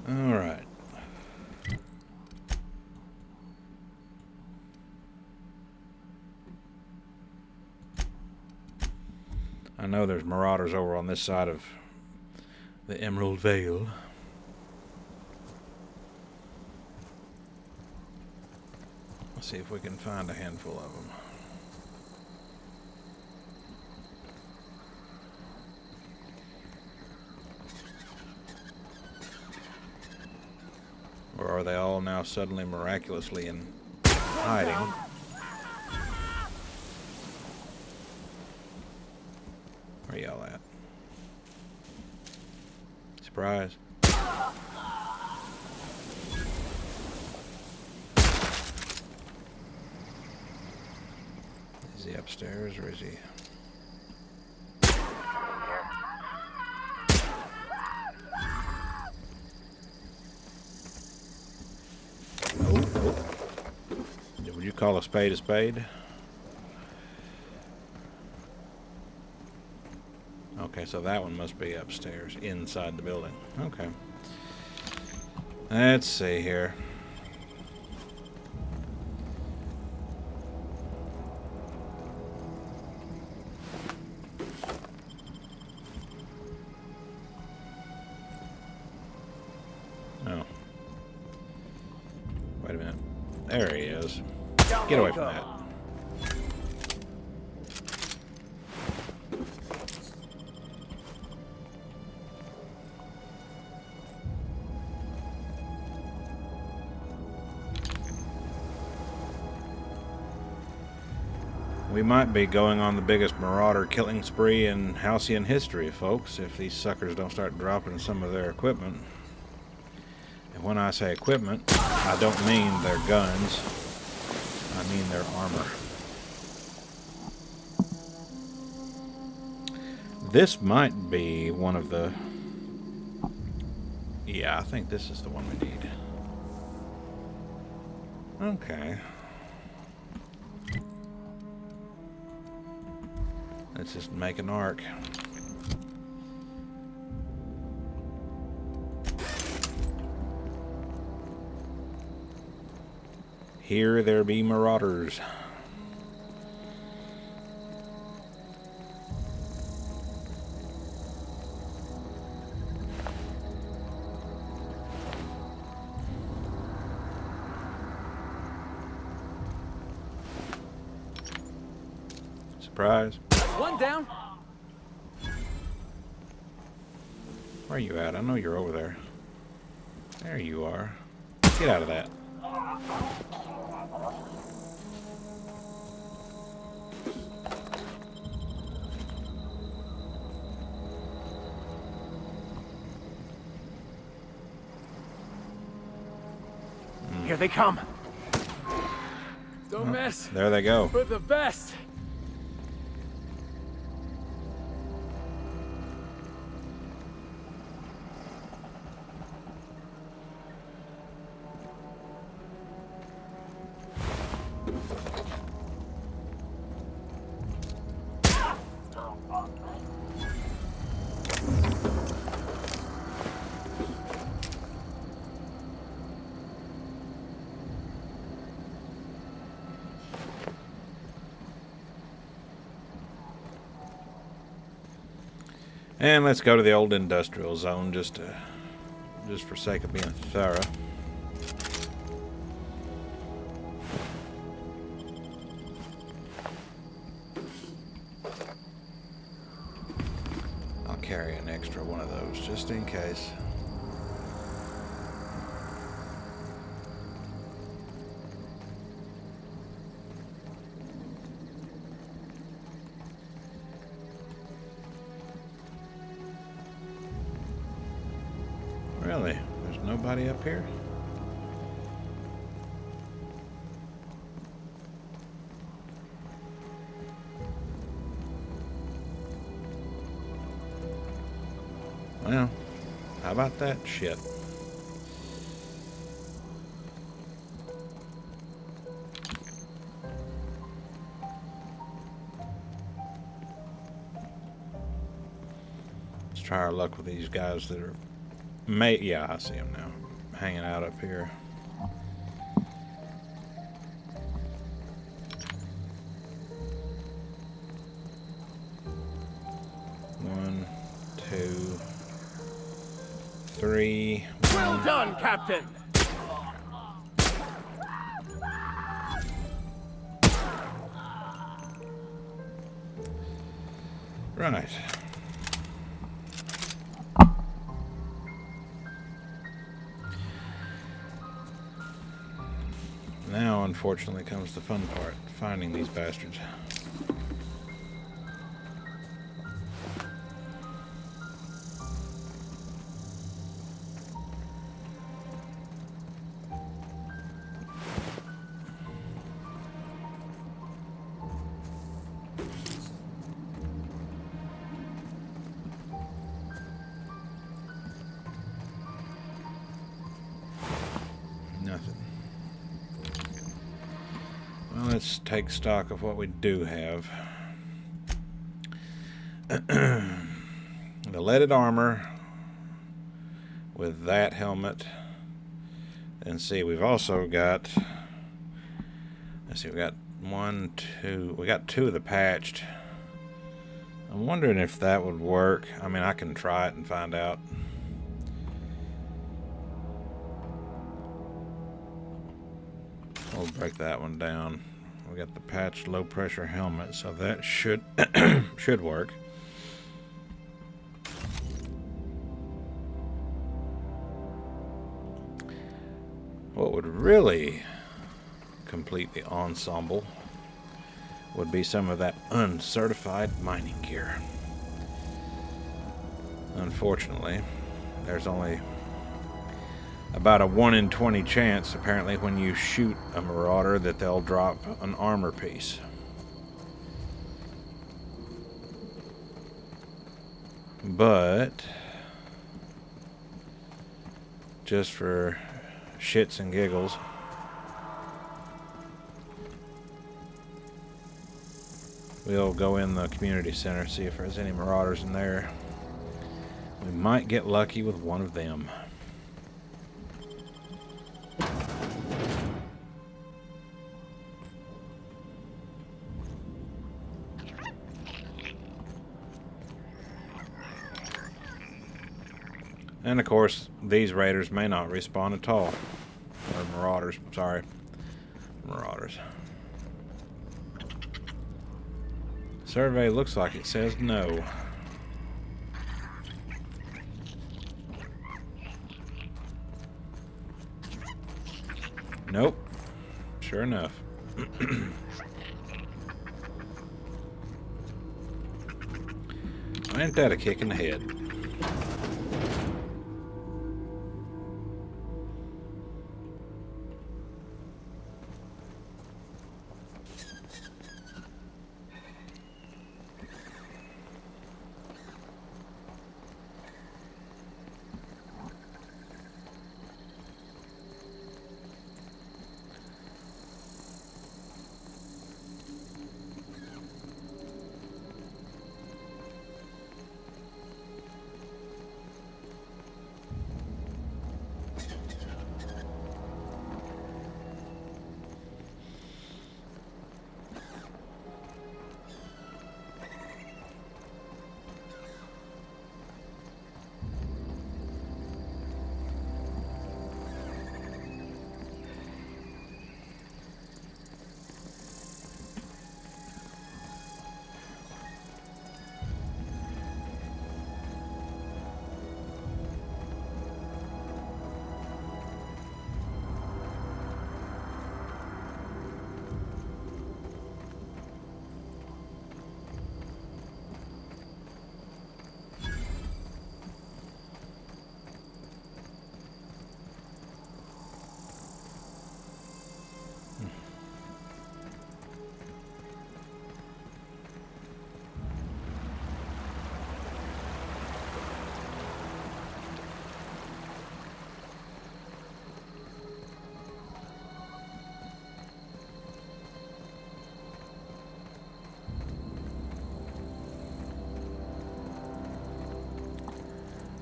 All right. I know there's marauders over on this side of the Emerald Vale. Let's see if we can find a handful of them. Or are they all now suddenly miraculously in hiding? Where y'all at? Surprise. Is he upstairs or is he? Would you call a spade a spade? Okay, so that one must be upstairs, inside the building. Okay. Let's see here. Oh. Wait a minute. There he is. Get away from that. We might be going on the biggest marauder killing spree in Halcyon history, folks, if these suckers don't start dropping some of their equipment. And when I say equipment, I don't mean their guns. I mean their armor. This might be one of the... Yeah, I think this is the one we need. Okay. Let's just make an arc. Here there be marauders. Surprise. One down. Where are you at? I know you're over there. There you are. Get out of that. Here they come. Don't mess. There they go. We're the best. And let's go to the old industrial zone just for sake of being thorough. I'll carry an extra one of those just in case. Really? There's nobody up here? Well, how about that shit? Let's try our luck with these guys that are yeah, I see them now. Hanging out up here. One, two, three. Well done, Captain! Right. Now, unfortunately, comes the fun part, finding these bastards. Nothing. Well, let's take stock of what we do have. The leaded armor with that helmet. And see, we've also got, let's see, we got we got two of the patched. I'm wondering if that would work. I mean, I can try it and find out. We'll break that one down. We got the patched low pressure helmet, so that should should work. What would really complete the ensemble would be some of that uncertified mining gear. Unfortunately, there's only about a 1 in 20 chance, apparently, when you shoot a marauder that they'll drop an armor piece. But just for shits and giggles, We'll go in the community center, see if there's any marauders in there. We might get lucky with one of them. And of course, these raiders may not respawn at all. Or marauders, sorry. Marauders. Survey looks like it says no. Nope. Sure enough. Ain't that a kick in the head?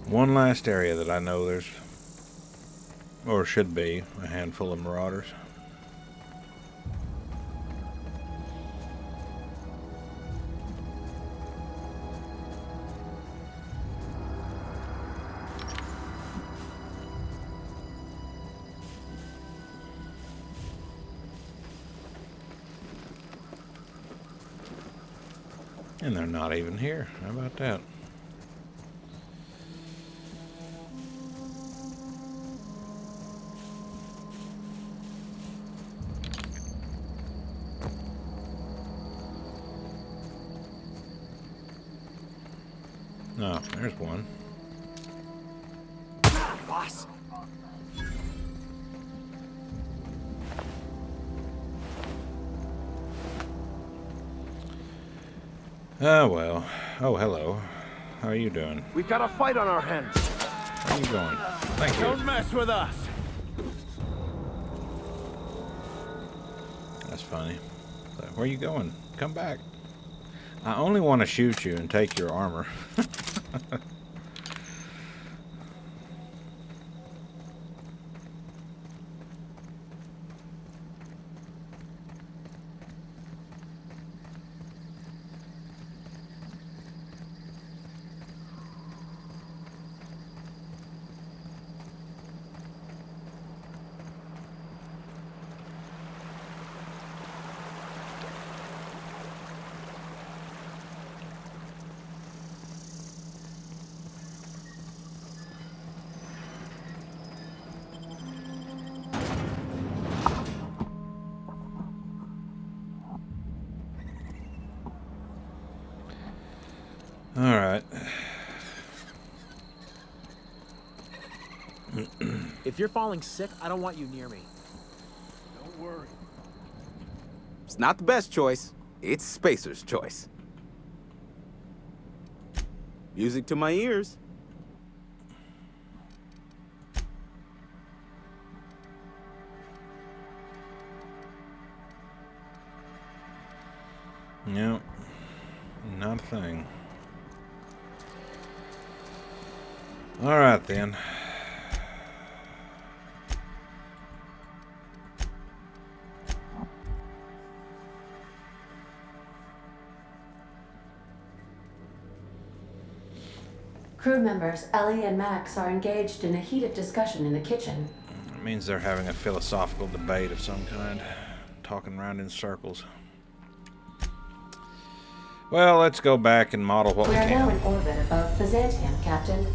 One last area that I know there's, or should be, a handful of marauders. And they're not even here. How about that? No, there's one. Boss. Oh, well. Oh, hello. How are you doing? We've got a fight on our hands. Where are you going? Thank you. Don't mess with us. That's funny. So, where are you going? Come back. I only want to shoot you and take your armor. All right. If you're falling sick, I don't want you near me. Don't worry. It's not the best choice. It's Spacer's choice. Music to my ears. Yep. not a thing. Alright then. Crew members Ellie and Max are engaged in a heated discussion in the kitchen. It means they're having a philosophical debate of some kind, talking around in circles. Well, let's go back and model what we We are can. now in orbit above Byzantium, Captain.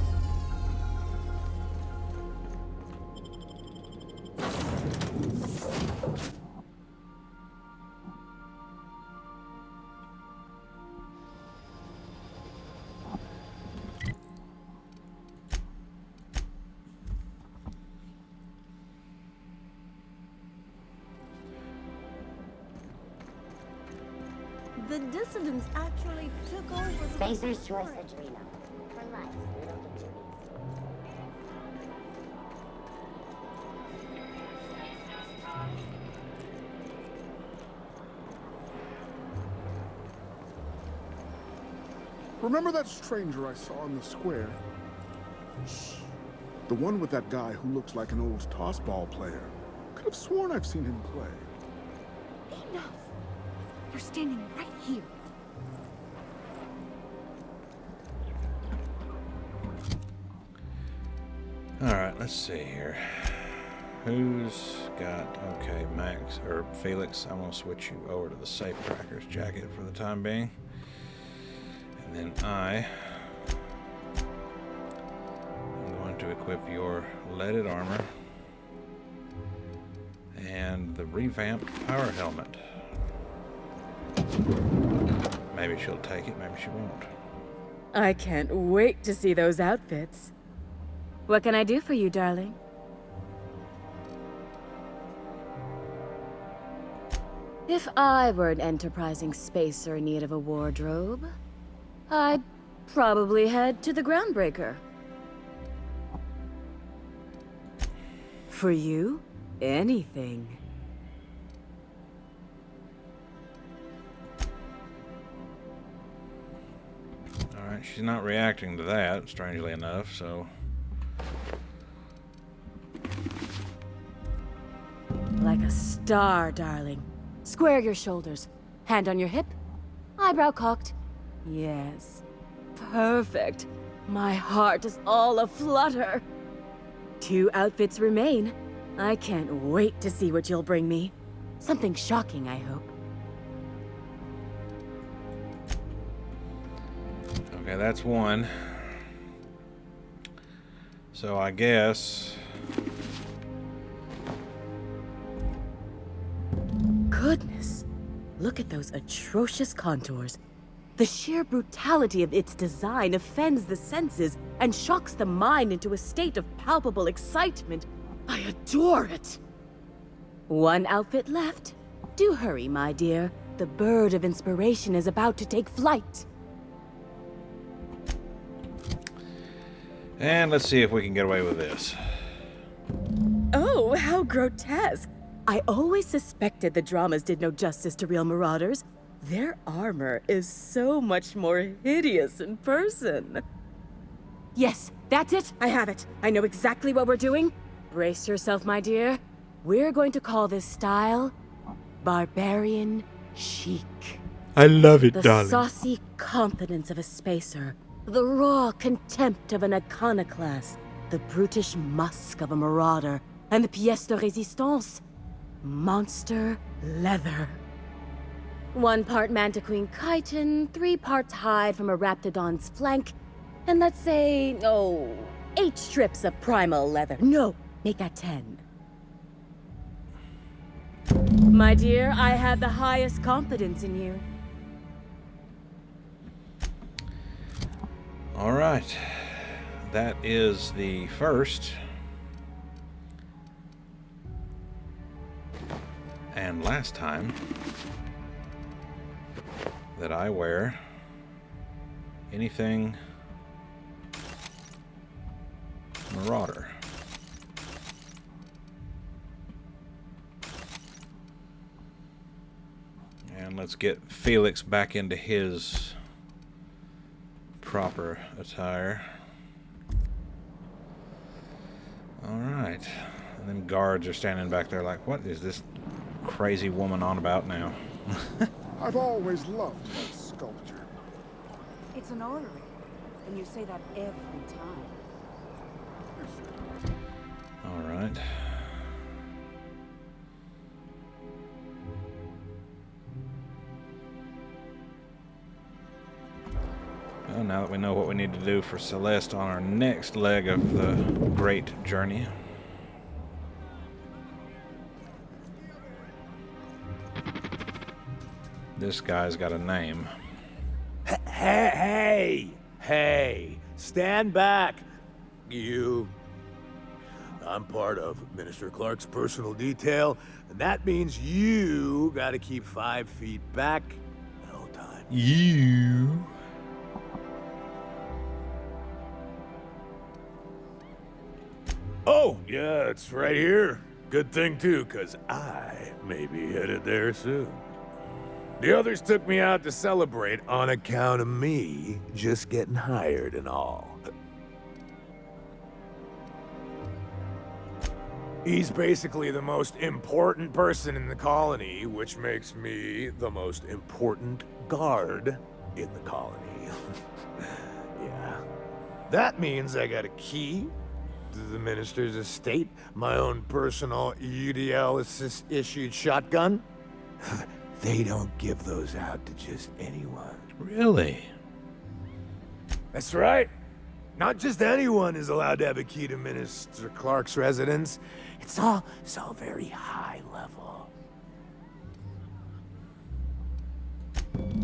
The dissidents actually took over the... Spacer's choice Adreno. For life's little victories. Remember that stranger I saw in the square? Shh. The one with that guy who looks like an old tossball player. Could have sworn I've seen him play. Enough. You're standing right here. Alright, let's see here. Who's got... Okay, Max, or Felix, I'm going to switch you over to the Safecracker's jacket for the time being. And then I'm going to equip your leaded armor and the revamped power helmet. Maybe she'll take it, maybe she won't. I can't wait to see those outfits. What can I do for you, darling? If I were an enterprising spacer in need of a wardrobe, I'd probably head to the Groundbreaker. For you, anything. Alright, she's not reacting to that, strangely enough, so... Like a star, darling. Square your shoulders. Hand on your hip. Eyebrow cocked. Yes. Perfect. My heart is all aflutter. 2 outfits remain. I can't wait to see what you'll bring me. Something shocking, I hope. Okay, that's one. So I guess... Goodness. Look at those atrocious contours. The sheer brutality of its design offends the senses and shocks the mind into a state of palpable excitement. I adore it. 1 outfit left. Do hurry, my dear. The bird of inspiration is about to take flight. And let's see if we can get away with this. Oh, how grotesque. I always suspected the dramas did no justice to real marauders. Their armor is so much more hideous in person. Yes, that's it. I have it. I know exactly what we're doing. Brace yourself, my dear. We're going to call this style Barbarian Chic. I love it, The darling. saucy confidence of a spacer. The raw contempt of an iconoclast. The brutish musk of a marauder. And the pièce de résistance. Monster leather. 1 part mantiquine chitin, 3 parts hide from a raptidon's flank, and let's say, 8 strips of primal leather. No, make that 10. My dear, I have the highest confidence in you. All right. That is the first and last time that I wear anything Marauder. And let's get Felix back into his proper attire. Alright. And them guards are standing back there like, what is this crazy woman on about now? I've always loved that sculpture. It's an orrery, and you say that every time. Alright. Well, now that we know what we need to do for Celeste on our next leg of the great journey. This guy's got a name. Hey! Stand back, you. I'm part of Minister Clark's personal detail, and that means you gotta keep 5 feet back at all times. You. Oh, yeah, it's right here. Good thing, too, because I may be headed there soon. The others took me out to celebrate on account of me just getting hired and all. He's basically the most important person in the colony, which makes me the most important guard in the colony. Yeah. That means I got a key to the minister's estate, my own personal UDL-issued shotgun. They don't give those out to just anyone. Really? That's right. Not just anyone is allowed to have a key to Minister Clark's residence. It's all very high level.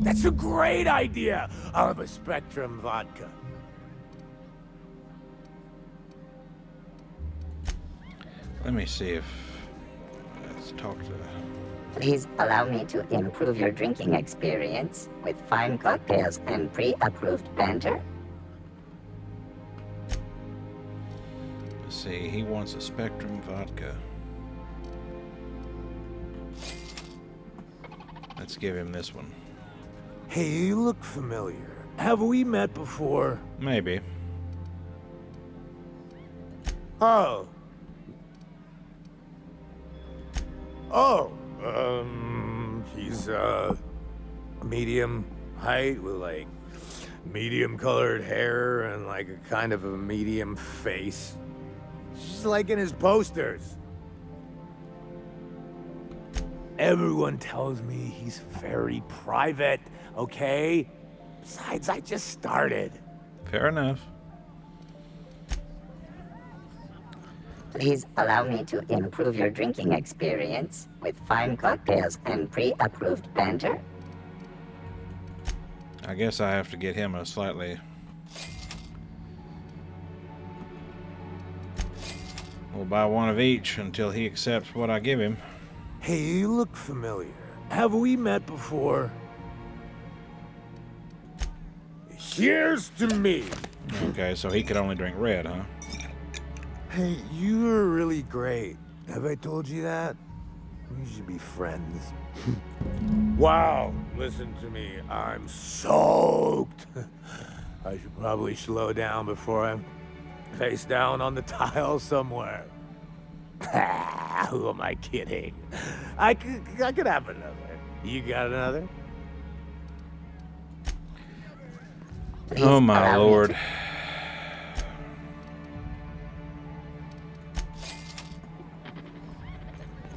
That's a great idea! I'll have a Spectrum vodka. Let me see if... Let's talk to... Please allow me to improve your drinking experience with fine cocktails and pre-approved banter. Let's see, he wants a Spectrum vodka. Let's give him this one. Hey, you look familiar. Have we met before? Maybe. Oh. He's, medium height with, like, medium colored hair and, like, a kind of a medium face. Just like in his posters. Everyone tells me he's very private, okay? Besides, I just started. Fair enough. Please allow me to improve your drinking experience with fine cocktails and pre-approved banter. I guess I have to get him a slightly... We'll buy one of each until he accepts what I give him. Hey, you look familiar. Have we met before? Here's to me. Okay, so he could only drink red, huh? Hey, you're really great. Have I told you that? We should be friends. Wow, listen to me. I'm soaked. I should probably slow down before I'm face down on the tile somewhere. Who am I kidding? I could have another. You got another? Oh my lord.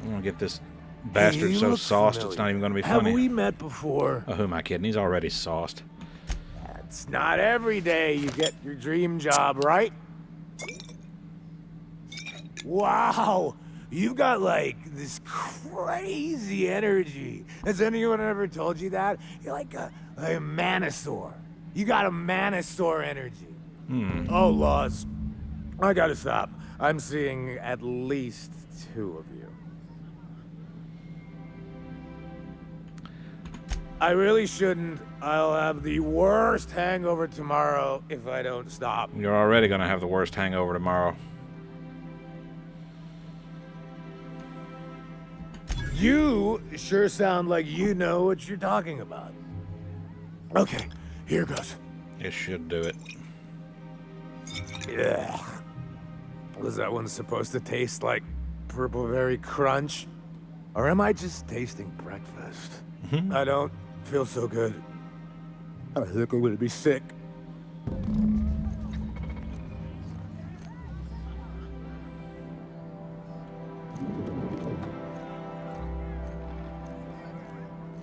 I'm gonna get this bastard Hey, so look sauced familiar. it's not even gonna be Have funny. we met before? Oh, who am I kidding? He's already sauced. It's not every day you get your dream job, right? Wow, you got like this crazy energy. Has anyone ever told you that? You're like a Manosaur. You got a Manosaur energy. Oh, Laws. I gotta stop. I'm seeing at least 2 of you. I really shouldn't. I'll have the worst hangover tomorrow if I don't stop. You're already gonna have the worst hangover tomorrow. You sure sound like you know what you're talking about. Okay, here goes. It should do it. Yeah. Was that one supposed to taste like purple berry crunch? Or am I just tasting breakfast? I don't feel so good. I think I'm gonna be sick.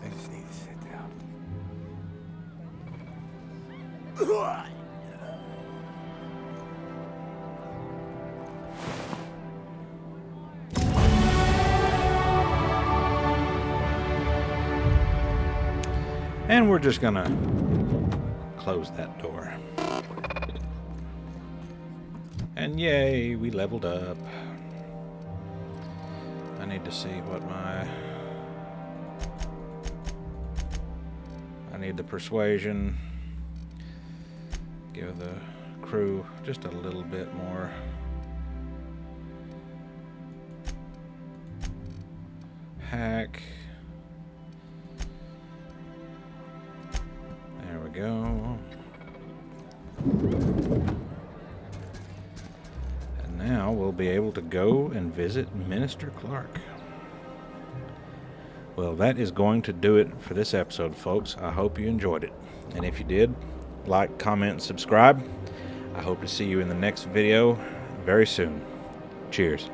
I just need to sit down. And we're just gonna close that door. And yay, we leveled up. I need to see what I need the persuasion. Give the crew just a little bit more. Hack. There we go. And now we'll be able to go and visit Minister Clark. Well, that is going to do it for this episode, folks. I hope you enjoyed it. And if you did, like, comment, and subscribe. I hope to see you in the next video very soon. Cheers.